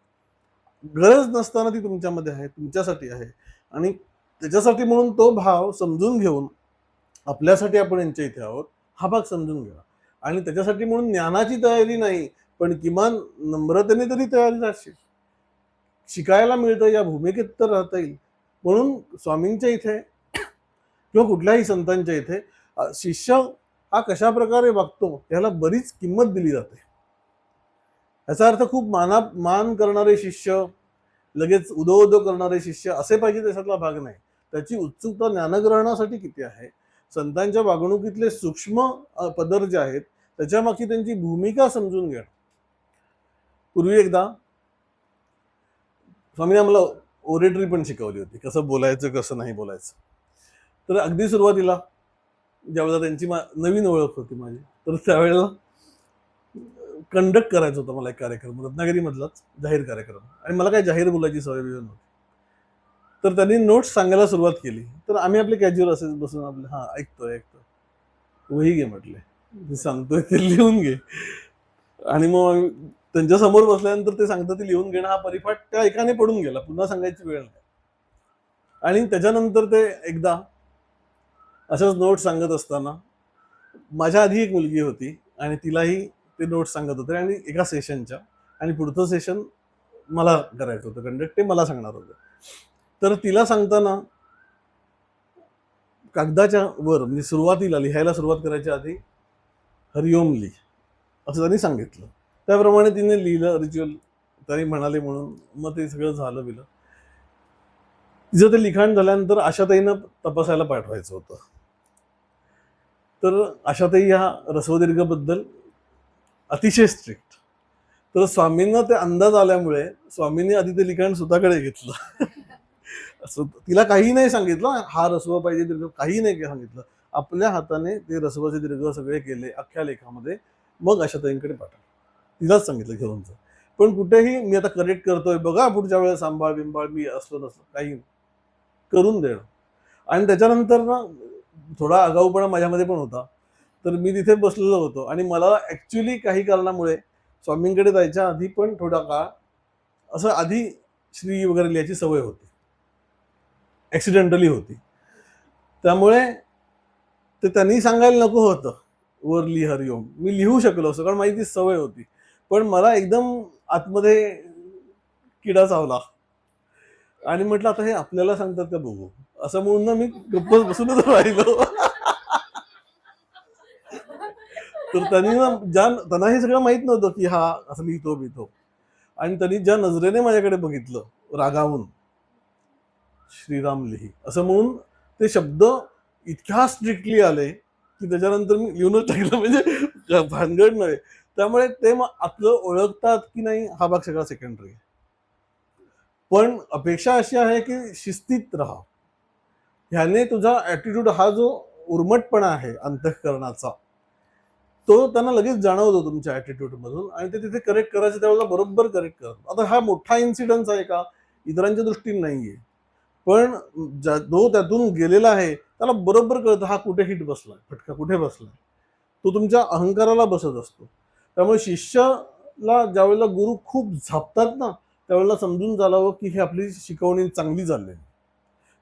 गरज नसताना ती तुमच्यामध्ये आहे, तुमच्यासाठी आहे. आणि त्याच्यासाठी म्हणून तो भाव समजून घेऊन आपल्यासाठी आपण यांच्या इथे आहोत हा भाग समजून घ्या. आणि त्याच्यासाठी म्हणून ज्ञानाची तयारी नाही, पण किमान नम्रतेने तरी तयारी राहशील. शिकायला मिळतं या भूमिकेत तर राहता येईल. म्हणून स्वामींच्या इथे किंवा कुठल्याही संतांच्या इथे शिष्य हा कशा प्रकारे वागतो याला बरीच किंमत दिली जाते. याचा अर्थ खूप मान करणारे शिष्य, लगेच उदो करणारे शिष्य असे पाहिजे त्याच्यातला भाग नाही. त्याची उत्सुकता ज्ञानग्रहणासाठी किती आहे, संतांच्या वागणुकीतले सूक्ष्म पदर जे आहेत त्याच्यामागची त्यांची भूमिका समजून घेणं. पूर्वी एकदा स्वामीने आम्हाला ओरेटरी पण शिकवली होती, कसं बोलायचं कसं नाही बोलायचं. तर अगदी सुरुवातीला ज्यावेळेला त्यांची नवीन ओळख होती माझी, तर त्यावेळेला कंडक्ट करायचं होतं मला एक कार्यक्रम, रत्नागिरी मधलाच जाहीर कार्यक्रम, आणि मला काही जाहीर बोलायची सवय नव्हती. तर त्यांनी नोट्स सांगायला सुरुवात केली. तर आम्ही आपले कॅज्युअल असेच बसून आपले हा ऐकतोय वही घे म्हटले, मी सांगतोय ते लिहून घे. आणि मग त्यांच्या समोर बसल्यानंतर ते सांगतात ते लिहून घेणं हा परिपाठ त्या एकाने पडून गेला, पुन्हा सांगायची वेळ नाही. आणि त्याच्यानंतर ते एकदा असंच नोट्स सांगत असताना माझ्या आधी एक मुलगी होती आणि तिलाही ते नोट्स सांगत होते आणि एका सेशनच्या, आणि पुढचं सेशन मला करायचं होतं कंडक्ट, ते मला सांगणार होतं. तर तिला सांगताना कागदाच्या वर म्हणजे सुरुवातीला लिहायला सुरुवात करायच्या आधी हरिओम लिह असं त्यांनी सांगितलं. त्याप्रमाणे तिने लिहिलं रिच्युअल त्यांनी म्हणाले म्हणून. मग ते सगळं झालं बिलं. तिचं ते लिखाण झाल्यानंतर आशाताईंना तपासायला पाठवायचं होतं. तर आशाताई ह्या रसवदीर्घबद्दल अतिशय स्ट्रिक्ट. तर स्वामींना ते अंदाज आल्यामुळे स्वामींनी आधी ते लिखाण स्वतःकडे घेतलं. असं तिला काही नाही सांगितलं, हा रसवा पाहिजे काही नाही सांगितलं. आपल्या हाताने ते रसवाचे दीर्घ सगळे केले अख्ख्या लेखामध्ये, मग आशाताईंकडे पाठवलं. तिलाच सांगितलं घेऊन जा. पण कुठेही मी आता करेक्ट करतोय बघा, पुढच्या वेळेस सांभाळ बिंबाळ, मी असलो नसलो काही करून देणं. आणि त्याच्यानंतर ना थोडा आगाऊपणा माझ्यामध्ये पण होता. तर मी तिथे बसलेलो होतो आणि मला ऍक्च्युली काही कारणामुळे स्वामींकडे जायच्या आधी पण थोडा काळ असं आधी श्री वगैरे लिहायची सवय होती, ऍक्सिडेंटली होती. त्यामुळे ते त्यांनी सांगायला नको होतं वर लिह हरिओम, मी लिहू शकलो असं, कारण माझी ती सवय होती. पण मला एकदम आतमध्ये किडा चावला आणि म्हटलं आता हे आपल्याला सांगतात का बघू, असं म्हणून ना मी गप्प बसूनच राहिलो. तर त्यांनी ना त्यांना हे सगळं माहित नव्हतं की हा असं लिहितो बितो. आणि त्यांनी ज्या नजरेने माझ्याकडे बघितलं रागावून, श्रीराम लिही असं म्हणून ते शब्द इतक्या स्ट्रिक्टली आले की त्याच्यानंतर मी लिहूनच टाकलं, म्हणजे भानगड नव्हे. त्यामुळे ते मग आपलं ओळखतात की नाही हा भाग सगळा सेकंडरी आहे. पण अपेक्षा अशी आहे की शिस्तीत राहा. ह्याने तुझा ऍटिट्यूड, हा जो उर्मटपणा आहे अंतःकरणाचा, तो त्यांना लगेच जाणवतो तुमच्या ऍटिट्यूड मधून, आणि ते तिथे करेक्ट करायचं त्यावेळेला बरोबर करेक्ट करतो. आता हा मोठा इन्सिडन्स आहे का, इतरांच्या दृष्टीने नाहीये, पण जो त्यातून गेलेला आहे त्याला बरोबर कळतं हा कुठे हिट बसलाय, फटका कुठे बसलाय. तो तुमच्या अहंकाराला बसत असतो. त्यामुळे शिष्याला ज्यावेळेला गुरु खूप झापतात ना, त्यावेळेला समजून चालावं की ही आपली शिकवणी चांगली चालली.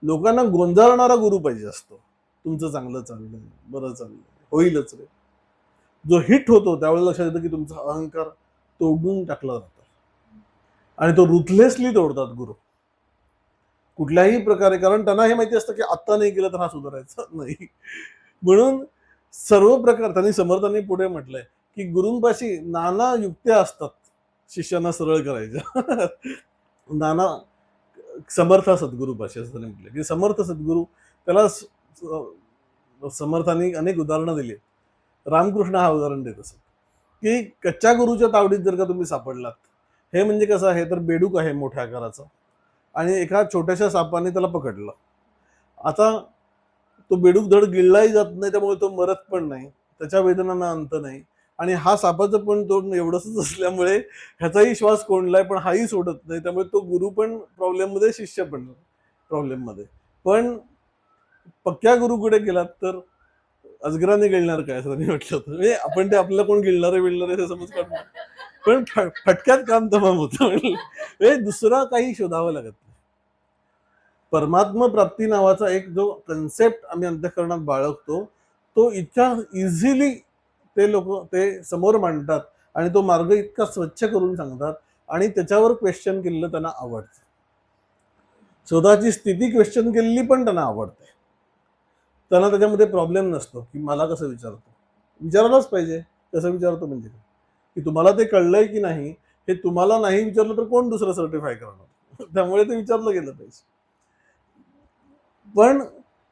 लोकांना गोंजारणारा गुरु पाहिजे असतो. तुमचं चांगलं चाललंय, बरं चाललंय, होईलच रे. जो हिट होतो त्यावेळेला लक्षात येतं की तुमचा अहंकार तोडून टाकला जातो, आणि तो रुथलेसली तोडतात गुरु कुठल्याही प्रकारे. कारण त्यांना हे माहिती असतं की आता नाही केलं तर हा सुधारायचा नाही. म्हणून सर्व प्रकार त्यांनी, समर्थांनी पुढे म्हटलंय की गुरूंपाशी नाना युक्त्या असतात शिष्यांना सरळ करायच्या. नाना समर्थ सद्गुरूपाशी, असं त्यांनी म्हटलं की समर्थ सद्गुरू त्याला समर्थांनी अनेक उदाहरणं दिली. रामकृष्ण हा उदाहरण देत असत की कच्च्या गुरुच्या तावडीत जर का तुम्ही सापडलात, हे म्हणजे कसं आहे तर बेडूक आहे मोठ्या आकाराचा, आणि एका छोट्याशा सापाने त्याला पकडलं. आता तो बेडूक धड गिळलाही जात नाही, त्यामुळे तो मरत पण नाही, त्याच्या वेदनांना अंत नाही. आणि हा सापाचं पण तोंड एवढंच असल्यामुळे ह्याचाही श्वास कोंडलाय पण हाही सोडत नाही. त्यामुळे तो गुरु पण प्रॉब्लेम मध्ये, शिष्य पण प्रॉब्लेम मध्ये. पण पक्क्या गुरुकडे गेलात तर अजगराने गिळणार काय, असं त्यांनी म्हटलं होतं. म्हणजे आपण ते आपल्याला कोण गिळणारे बिळणारे समज काढणार, पण फटक्यात काम तमाम होतं. म्हणजे दुसरा काही शोधावं लागत नाही. परमात्मा प्राप्ती नावाचा एक जो कन्सेप्ट आम्ही अंतःकरणात बाळगतो, तो इतक्या इझिली ते लोक ते समोर मांडतात, आणि तो मार्ग इतका स्वच्छ करून सांगतात, आणि त्याच्यावर क्वेश्चन केलेलं त्यांना आवडतं. स्वतःची स्थिती क्वेश्चन केलेली पण त्यांना आवडते. त्यांना त्याच्यामध्ये प्रॉब्लेम नसतो की मला कसं विचारतो. विचारायलाच पाहिजे. कसं विचारतो म्हणजे की तुम्हाला ते कळलंय की नाही हे तुम्हाला नाही विचारलं तर कोण दुसरं सर्टिफाय करणार. त्यामुळे ते विचारलं गेलं पाहिजे. पण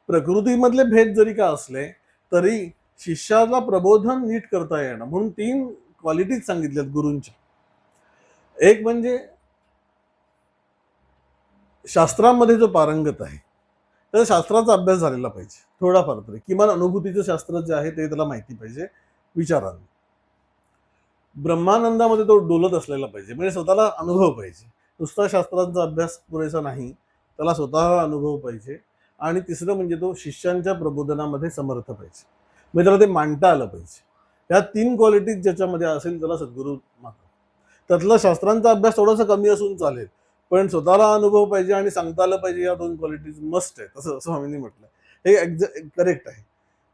प्रकृतीमधले भेद जरी का असले तरी शिष्याला प्रबोधन नीट करता येणं, म्हणून 3 क्वालिटीज सांगितल्यात गुरूंच्या. एक म्हणजे शास्त्रामध्ये जो पारंगत आहे तर शास्त्राचा अभ्यास झालेला पाहिजे, थोडाफार तरी, किमान अनुभूतीचं शास्त्र जे आहे ते त्याला माहिती पाहिजे विचारांनी. ब्रह्मानंदामध्ये तो डोलत असलेला पाहिजे, म्हणजे स्वतःला अनुभव पाहिजे. नुसता शास्त्रांचा अभ्यास पुरेसा नाही, त्याला स्वतः अनुभव पाहिजे. आणि तिसरं म्हणजे तो शिष्यांच्या प्रबोधनामध्ये समर्थ पाहिजे, म्हणजे त्याला ते मांडता आलं पाहिजे. या 3 क्वालिटीज ज्याच्यामध्ये असेल त्याला सद्गुरू मानतात. त्यातला शास्त्रांचा अभ्यास थोडासा कमी असून चालेल, पण स्वतःला अनुभव पाहिजे आणि सांगता आलं पाहिजे, या 2 क्वालिटीज मस्ट आहेत, असं स्वामींनी म्हटलं. हे करेक्ट आहे.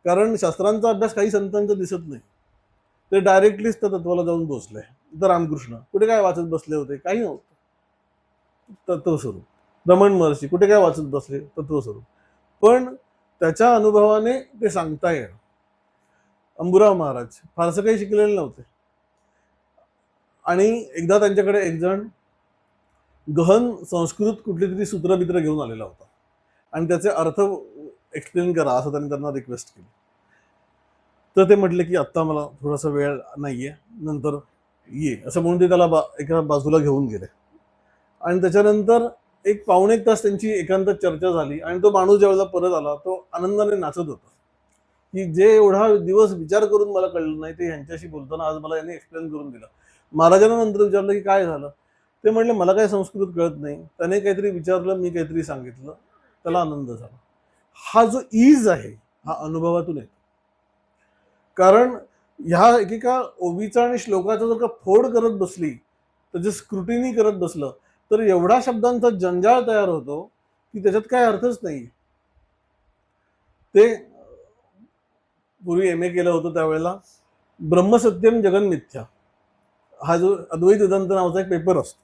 कारण शास्त्रांचा अभ्यास काही संतांचा दिसत नाही, ते डायरेक्टलीच त्या तत्वाला जाऊन पोहोचले. तर रामकृष्ण कुठे काय वाचत बसले होते, काही नव्हतं, तत्वस्वरूप. रमण महर्षी कुठे काय वाचत बसले, तत्वस्वरूप. पण त्याच्या अनुभवाने ते सांगता येणं. अंबुराव महाराज फारसं काही शिकलेले नव्हते, आणि एकदा त्यांच्याकडे एक जण गहन संस्कृत कुठली तरी सूत्रबित्र घेऊन आलेला होता, आणि त्याचे अर्थ एक्सप्लेन करा असं त्यांना रिक्वेस्ट केली. तर ते म्हटले की आत्ता मला थोडासा वेळ नाहीये, नंतर ये, असं म्हणून ते त्याला एका बाजूला घेऊन गेले. आणि त्याच्यानंतर एक पावणे तास त्यांची एकांतात चर्चा झाली, आणि तो माणूस ज्यावेळेला परत आला तो आनंदाने नाचत होता. की जे एवढा दिवस विचार करून मला कळलं नाही ते ह्यांच्याशी बोलताना आज मला यांनी एक्सप्लेन करून दिलं. महाराजांना नंतर विचारलं की काय झालं, ते म्हणले मला काय संस्कृत कळत नाही, त्याने काहीतरी विचारलं, मी काहीतरी सांगितलं, त्याला आनंद झाला. हा जो ईज आहे हा अनुभवातून येतो. कारण ह्या एकेका ओवीचा आणि श्लोकाचा जर का फोड करत बसली, त्याची स्क्रुटिनी करत बसलं, तर एवढा शब्दांचा जंजाळ तयार होतो की त्याच्यात काय अर्थच नाही. ते पूर्वी एम ए केलं होतं त्यावेळेला ब्रह्मसत्यम जगन मिथ्या हा जो अद्वैत वेदांत नावाचा एक पेपर असतो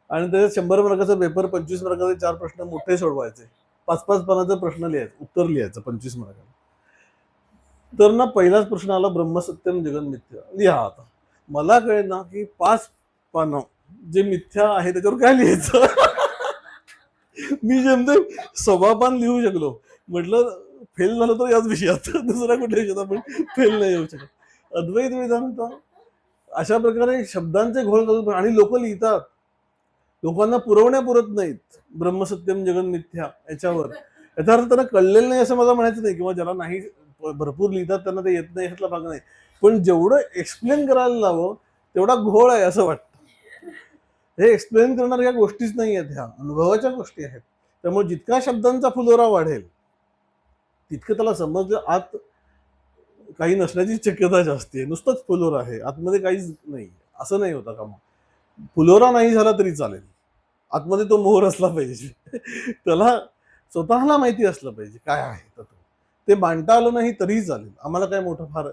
आणि त्याच्यात 100 मार्काचा पेपर, 25 मार्काचे 4 प्रश्न मोठे सोडवायचे, 5-5 पानाचा प्रश्न लिहायचा, उत्तर लिहायचं 25 मार्काला. तर ना पहिलाच प्रश्न आला ब्रह्मसत्यम जगन मिथ्या, लिहा. आता मला कळेना की 5 पानं जे मिथ्या आहे त्याच्यावर काय लिहायचं. मी जेमतेम 1.25 पान लिहू शकलो. म्हटलं फेल झालं तर याच विषयात, दुसऱ्या कुठल्या विषयात आपण फेल नाही येऊ शकत. अद्वैत वेदांत अशा प्रकारे शब्दांचे घोळ घालून आणि लोक लिहितात, लोकांना पुरवण्या पुरत नाहीत ब्रह्मसत्यम जगन मिथ्या याच्यावर. याचा अर्थ त्यांना कळलेलं नाही असं मला म्हणायचं नाही, किंवा ज्याला नाही भरपूर लिहितात त्यांना ते येत नाही ह्यातला भाग नाही, पण जेवढं एक्सप्लेन करायला लावं तेवढा घोळ आहे असं वाटतं. हे एक्सप्लेन करणार या गोष्टीच नाही आहेत, ह्या अनुभवाच्या गोष्टी आहेत. त्यामुळे जितका शब्दांचा फुलोरा वाढेल तितकं त्याला समजलं आत काही नसण्याची शक्यता जास्त आहे. नुसतंच फुलोरा आहे, आतमध्ये काहीच नाही असं नाही होता कामा. फुलोरा नाही झाला तरी चालेल, आतमध्ये तो मोहर असला पाहिजे. त्याला स्वतःला माहिती असलं पाहिजे काय आहे तत्व. ते मांडता आलं नाही तरीही चालेल, आम्हाला काय मोठं फार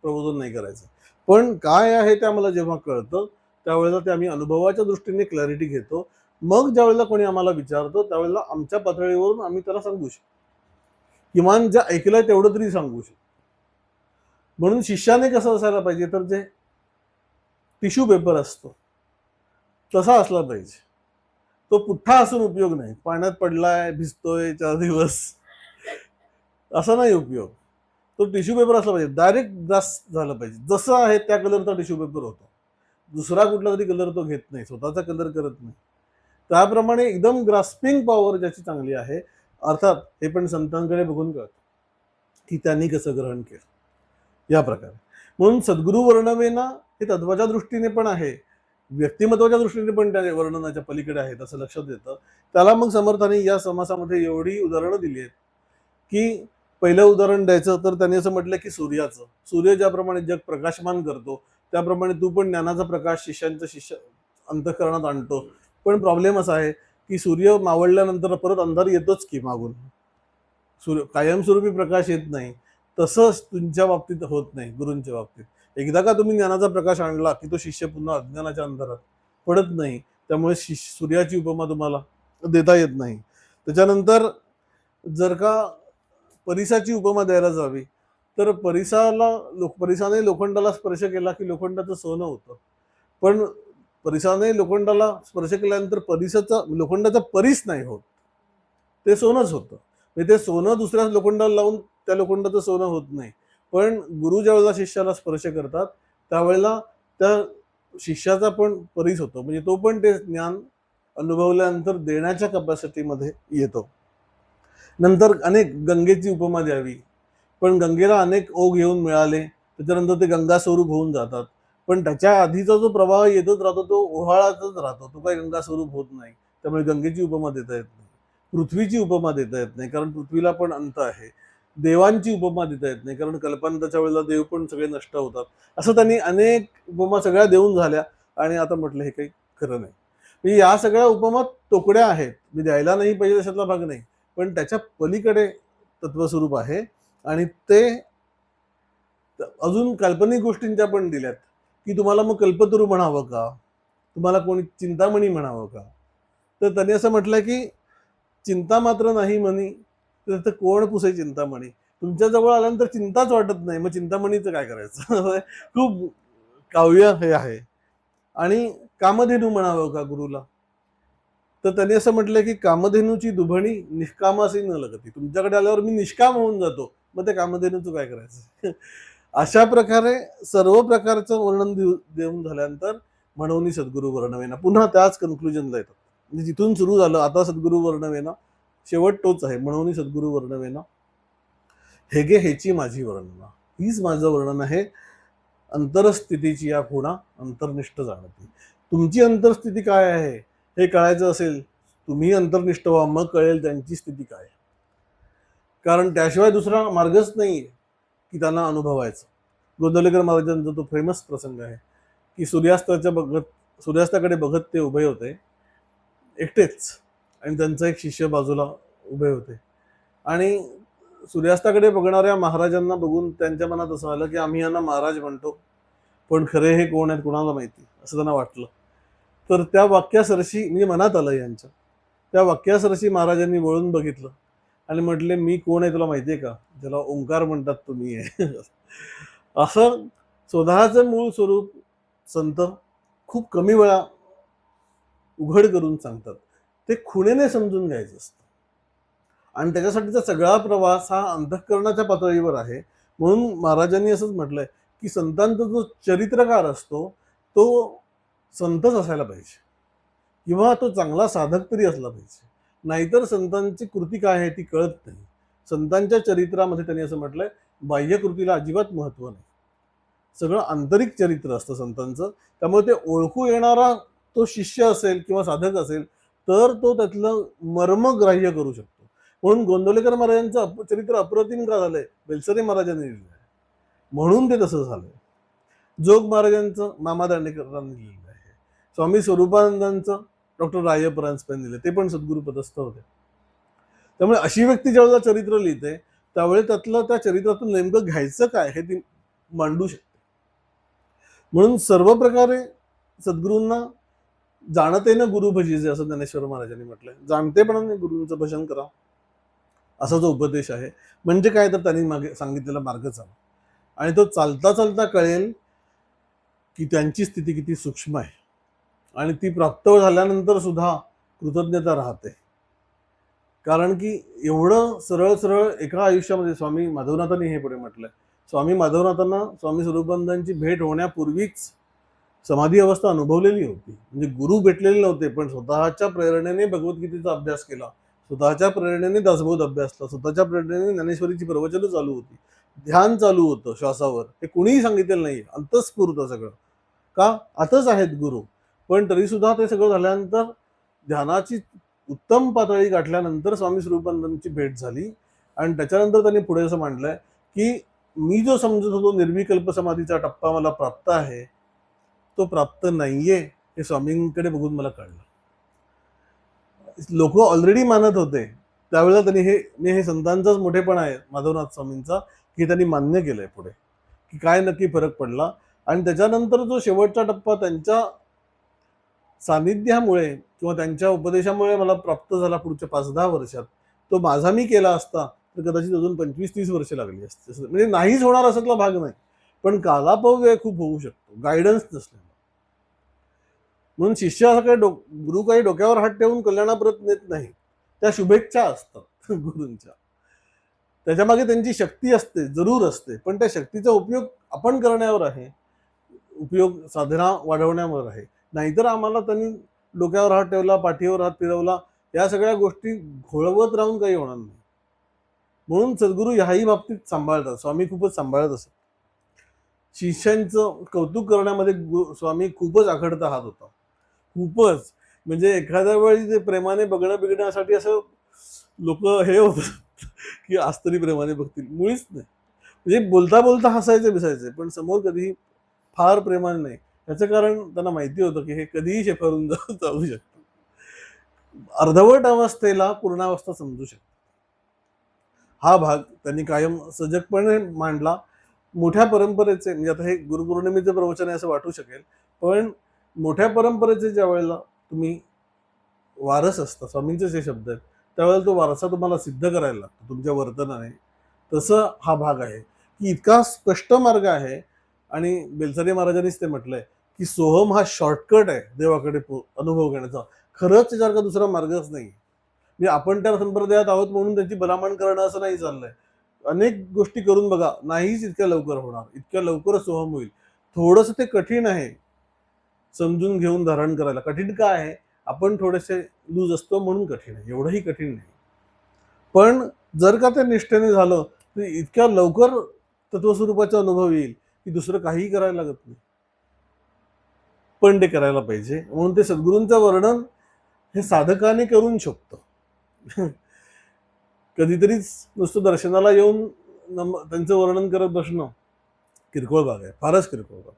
प्रबोधन नाही करायचं, पण काय आहे ते आम्हाला जेव्हा कळतं त्यावेळेला ते आम्ही अनुभवाच्या दृष्टीने क्लॅरिटी घेतो. मग ज्यावेळेला कोणी आम्हाला विचारतो त्यावेळेला आमच्या पातळीवरून आम्ही त्याला सांगू शकतो, किमान जे ऐकलंय तेवढं तरी सांगू शकतो. म्हणून शिष्याने कसं असायला पाहिजे, तर जे टिश्यू पेपर असतो तसा असला पाहिजे. तो पुठ्ठा असून उपयोग नाही, पाण्यात पडलाय भिजतोय 4 दिवस असा नाही उपयोग. तो टिश्यू पेपर असला पाहिजे, डायरेक्ट ग्रास झालं पाहिजे, जसं आहे त्या कलरचा टिश्यू पेपर होतो. दुसरा कुठला तरी कलर तो घेत नाही, स्वतःचा कलर करत नाही. त्याप्रमाणे एकदम ग्रास्पिंग पॉवर ज्याची चांगली आहे, अर्थात हे पण संतांकडे बघून कळतं की त्यांनी कसं ग्रहण केलं या प्रकारे. म्हणून सद्गुरू वर्णवेना हे तत्वाच्या दृष्टीने पण आहे, व्यक्तिमत्वाच्या दृष्टीने पण त्या वर्णनाच्या पलीकडे आहेत असं लक्षात येतं. त्याला मग समर्थाने या समासामध्ये एवढी उदाहरणं दिली आहेत की पहिलं उदाहरण द्यायचं तर त्यांनी असं म्हटलं की सूर्याचं, सूर्य ज्याप्रमाणे जग प्रकाशमान करतो त्याप्रमाणे तू पण ज्ञानाचा प्रकाश शिष्य अंतःकरणात आणतो. पण प्रॉब्लेम असा आहे की सूर्य मावळल्यानंतर परत अंधार येतोच की मागून, सूर्य कायमस्वरूपी प्रकाश येत नाही. तसंच तुमच्या बाबतीत होत नाही, गुरूंच्या बाबतीत. एकदा का तुम्ही ज्ञानाचा प्रकाश आणला की तो शिष्य पुन्हा अज्ञानाच्या अंधारात पडत नाही. त्यामुळे सूर्याची उपमा तुम्हाला देता येत नाही. त्याच्यानंतर जर का परिसाची उपमा द्यायला जावी तर परिसाने लोखंडाला स्पर्श केला की लोखंडाचं सोनं होतं, पण परिसाने लोखंडाला स्पर्श केल्यानंतर लोखंडाचा परीस नाही होत, ते सोनंच होतं. ते सोनं दुसऱ्या लोखंडाला लावून त्या लोखंडाचं सोनं होत नाही. पण गुरु ज्यावेळेला शिष्याला स्पर्श करतात त्यावेळेला त्या शिष्याचा पण परीस होतो, म्हणजे तो पण ते ज्ञान अनुभवल्यानंतर देण्याच्या कपॅसिटीमध्ये येतो. नंतर अनेक गंगेची उपमा द्यावी, पण गंगेला अनेक ओघ येऊन मिळाले, त्याच्यानंतर ते गंगा स्वरूप होऊन जातात. पण त्याच्या आधीचा जो प्रवाह येतच राहतो तो ओहाळातच राहतो, तो काही गंगा स्वरूप होत नाही. त्यामुळे गंगेची उपमा देता येत नाही. पृथ्वीची उपमा देता येत नाही, कारण पृथ्वीला पण अंत आहे. देवांची उपमा देता येत नाही, कारण कल्पांताच्या वेळेला देव पण सगळे नष्ट होतात. असं त्यांनी अनेक उपमा सगळ्या देऊन झाल्या आणि आता म्हटलं हे काही खरं नाही. म्हणजे या सगळ्या उपमा तोकड्या आहेत, मी द्यायला नाही पाहिजे अशातला भाग नाही, पण त्याच्या पलीकडे तत्वस्वरूप आहे. आणि ते अजून काल्पनिक गोष्टींच्या पण दिल्यात की तुम्हाला मग कल्पतरू म्हणावं का, तुम्हाला कोणी चिंतामणी म्हणावं का. तर त्यांनी असं म्हटलं की चिंता मात्र नाही म्हणी तर कोण पुसे चिंतामणी. तुमच्या जवळ आल्यानंतर चिंताच वाटत नाही, मग चिंतामणीचं काय करायचं. खूप काव्य हे आहे. आणि कामधेनू म्हणावं का गुरुला, तर त्यांनी असं म्हटलं की कामधेनूची दुभणी निष्कामासी न लगती. तुमच्याकडे आल्यावर मी निष्काम होऊन जातो, मग त्या कामधेनूचं काय करायचं. अशा प्रकारे सर्व प्रकारचं वर्णन देऊन झाल्यानंतर म्हणून सद्गुरू वर्णवेना पुन्हा त्याच कन्क्लुजनला येतात. म्हणजे जिथून सुरू झालं आता सद्गुरू वर्णवेना शेवट तोच आहे, म्हणून सद्गुरू वर्णवेना. हे घे हेची माझी वर्णना, हीच माझं वर्णन आहे अंतरस्थितीची या खुणा अंतर्निष्ठ जाणती. तुमची अंतरस्थिती काय आहे हे कळायचं असेल, तुम्ही अंतर्निष्ठ व्हा, मग कळेल त्यांची स्थिती काय. कारण त्याशिवाय दुसरा मार्गच नाहीये की त्यांना अनुभवायचं. गोंदवलेकर महाराजांचा तो फेमस प्रसंग आहे की सूर्यास्ताकडे बघत ते उभे होते एकटेच, आणि त्यांचा एक शिष्य बाजूला उभे होते, आणि सूर्यास्ताकडे बघणाऱ्या महाराजांना बघून त्यांच्या मनात असं आलं की आम्ही यांना महाराज म्हणतो, पण खरे हे कोण आहेत कोणाला माहिती, असं त्यांना वाटलं. तर त्या वाक्यासरशी म्हणजे मनात आलं यांच्या, त्या वाक्यासरशी महाराजांनी वळून बघितलं आणि म्हटले, मी कोण आहे तुला माहितीये का, ज्याला ओंकार म्हणतात तुम्ही आहे. असं स्वतःचं मूळ स्वरूप संत खूप कमी वेळा उघड करून सांगतात. ते खुणेने समजून घ्यायचं असतं, आणि त्याच्यासाठीचा सगळा प्रवास हा अंतःकरणाच्या पातळीवर आहे. म्हणून महाराजांनी असंच म्हटलंय की संतांचा जो चरित्रकार असतो तो संतच असायला पाहिजे, किंवा तो चांगला साधक तरी असला पाहिजे. नाहीतर संतांची कृती काय आहे ती कळत नाही. संतांच्या चरित्रामध्ये त्यांनी असं म्हटलंय, बाह्य कृतीला अजिबात महत्व नाही, सगळं आंतरिक चरित्र असतं संतांचं. त्यामुळे ते ओळखू येणारा तो शिष्य असेल किंवा साधक असेल तर तो त्यातलं मर्म ग्राह्य करू शकतो. म्हणून गोंदवलेकर महाराजांचं चरित्र अप्रतिम का झालंय, बेलसरे महाराजांनी लिहिलंय म्हणून ते तसं झालंय. जोग महाराजांचं मामा दांडेकरांनी लिहिलेलं आहे. स्वामी स्वरूपानंदांचं डॉक्टर राय परांजपेंनी लिहिलं, ते पण सद्गुरू पदस्थ होते. त्यामुळे अशी व्यक्ती ज्यावेळेला चरित्र लिहिते त्यावेळेस त्यातलं त्या चरित्रातून नेमकं घ्यायचं काय हे ती मांडू शकते. म्हणून सर्व प्रकारे सद्गुरूंना जाणतेनं गुरु भजीचे असं ज्ञानेश्वर महाराजांनी म्हटलंय. जाणतेपणाने गुरूंचं भजन करा असा जो उपदेश आहे. म्हणजे काय तर त्यांनी मागे सांगितलेला मार्ग चाला, आणि तो चालता चालता कळेल की त्यांची स्थिती किती सूक्ष्म आहे, आणि ती प्राप्त झाल्यानंतर सुद्धा कृतज्ञता राहते. कारण की एवढं सरळ सरळ एका आयुष्यामध्ये स्वामी माधवनाथांनी हे पुढे म्हटलंय. स्वामी माधवनाथांना स्वामी स्वरूपानंदांची भेट होण्यापूर्वीच समाधी अवस्था अनुभवलेली होती. म्हणजे गुरु भेटलेले नव्हते, पण स्वतःच्या प्रेरणेने भगवद्गीतेचा अभ्यास केला, स्वतःच्या प्रेरणेने दासबोध अभ्यासला, स्वतःच्या प्रेरणेने ज्ञानेश्वरीची प्रवचनं चालू होती, ध्यान चालू होतं श्वासावर. हे कुणीही सांगितलेलं नाही, अंतःस्फूर्त सगळं. का आताच आहेत गुरु, पण तरी सुद्धा ते सगळं झाल्यानंतर ध्यानाची उत्तम पातळी गाठल्यानंतर स्वामी स्वरूपानंदांची भेट झाली, आणि त्याच्यानंतर त्यांनी पुढे असं मांडलंय की मी जो समजत होतो निर्विकल्प समाधीचा टप्पा मला प्राप्त आहे, तो प्राप्त नाहीये हे स्वामींकडे बघून मला कळलं. लोक ऑलरेडी मानत होते त्यावेळेला त्यांनी हे संतांचाच मोठेपण आहे माधवनाथ स्वामींचा, की त्यांनी मान्य केलंय पुढे की काय नक्की फरक पडला. आणि त्याच्यानंतर जो शेवटचा टप्पा त्यांच्या सानिध्यामुळे किंवा त्यांच्या उपदेशामुळे मला प्राप्त झाला पुढच्या 5-10 वर्षात, तो माझा मी केला असता तर कदाचित अजून 25-30 वर्ष लागली असते. म्हणजे नाहीच होणार असातला भाग नाही, पण कालापव्यय खूप होऊ शकतो गायडन्स नसल्याने. म्हणून शिष्य असं काही गुरु काही डोक्यावर हात ठेवून कल्याणाप्रत नेत नाही, त्या शुभेच्छा असतात गुरूंच्या. त्याच्यामागे त्यांची शक्ती असते, जरूर असते, पण त्या शक्तीचा उपयोग आपण करण्यावर आहे, उपयोग साधना वाढवण्यावर आहे. नाहीतर आम्हाला त्यांनी डोक्यावर हात ठेवला, पाठीवर हात फिरवला, या सगळ्या गोष्टी घोळवत राहून काही होणार नाही. म्हणून सद्गुरू ह्याही बाबतीत सांभाळतात. स्वामी खूपच सांभाळत असतात. शिष्यांचं कौतुक करण्यामध्ये स्वामी खूपच आखडता हात होता, खूपच. म्हणजे एखाद्या वेळी ते प्रेमाने बघणं बिघडण्यासाठी असं लोक हे होतं की आज तरी प्रेमाने बघतील, मुळीच नाही. म्हणजे बोलता बोलता हसायचे बिसायचे, पण समोर कधीही फार प्रेमाने नाही. याचं कारण त्यांना माहिती होतं की हे कधीही शेफारून जाऊ शकतं. अर्धवट अवस्थेला पूर्णावस्था समजू शकते. हा भाग त्यांनी कायम सजगपणे मांडला. मोठ्या परंपरेचे, म्हणजे आता हे गुरुपौर्णिमेचं प्रवचन आहे असं वाटू शकेल, पण मोठ्या परंपरेचे ज्या वेळेला तुम्ही वारस असता, स्वामींचे जे शब्द आहेत, त्यावेळेला तो वारसा तुम्हाला सिद्ध करायला लागतो तुमच्या वर्तनाने. तसं हा भाग आहे की इतका स्पष्ट मार्ग आहे. आणि बेलसरे महाराजांनीच ते म्हटलंय की सोहम हा शॉर्टकट आहे देवाकडे अनुभव घेण्याचा, खरंच त्याच्यासारखा दुसरा मार्गच नाही. म्हणजे आपण त्या संप्रदायात आहोत म्हणून त्याची भलामण करणं असं नाही चाललंय. अनेक गोष्टी करून बघा, नाहीच इतक्या लवकर होणार, इतक्या लवकर सोहम होईल. थोडंसं ते कठीण आहे समजून घेऊन धारण करायला. कठीण काय आहे, आपण थोडेसे लूज असतो म्हणून कठीण आहे, एवढंही कठीण नाही. पण जर का ते निष्ठेने झालं तर इतक्या लवकर तत्वस्वरूपाचा अनुभव येईल की दुसरं काहीही करायला लागत नाही, पण ते करायला पाहिजे. म्हणून ते सद्गुरूंचं वर्णन हे साधकाने करून शकतो. कधीतरीच नुसतं दर्शनाला येऊन त्यांचं वर्णन करत बसणं किरकोळ भाग आहे, फारच किरकोळ भाग.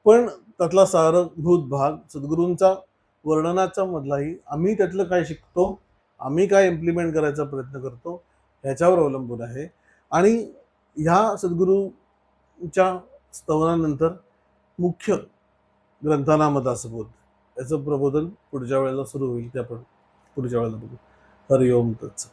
पण त्यातला सारभूत भाग सद्गुरूंचा वर्णनाचा मधलाही आम्ही त्यातलं काय शिकतो, आम्ही काय इम्प्लिमेंट करायचा प्रयत्न करतो ह्याच्यावर अवलंबून आहे. आणि ह्या सद्गुरूंच्या स्तवनानंतर मुख्य ग्रंथानामत असं बोध याचं प्रबोधन पुढच्या वेळेला सुरू होईल, ते आपण पुढच्या वेळेला बघू. हरिओम तत्सत.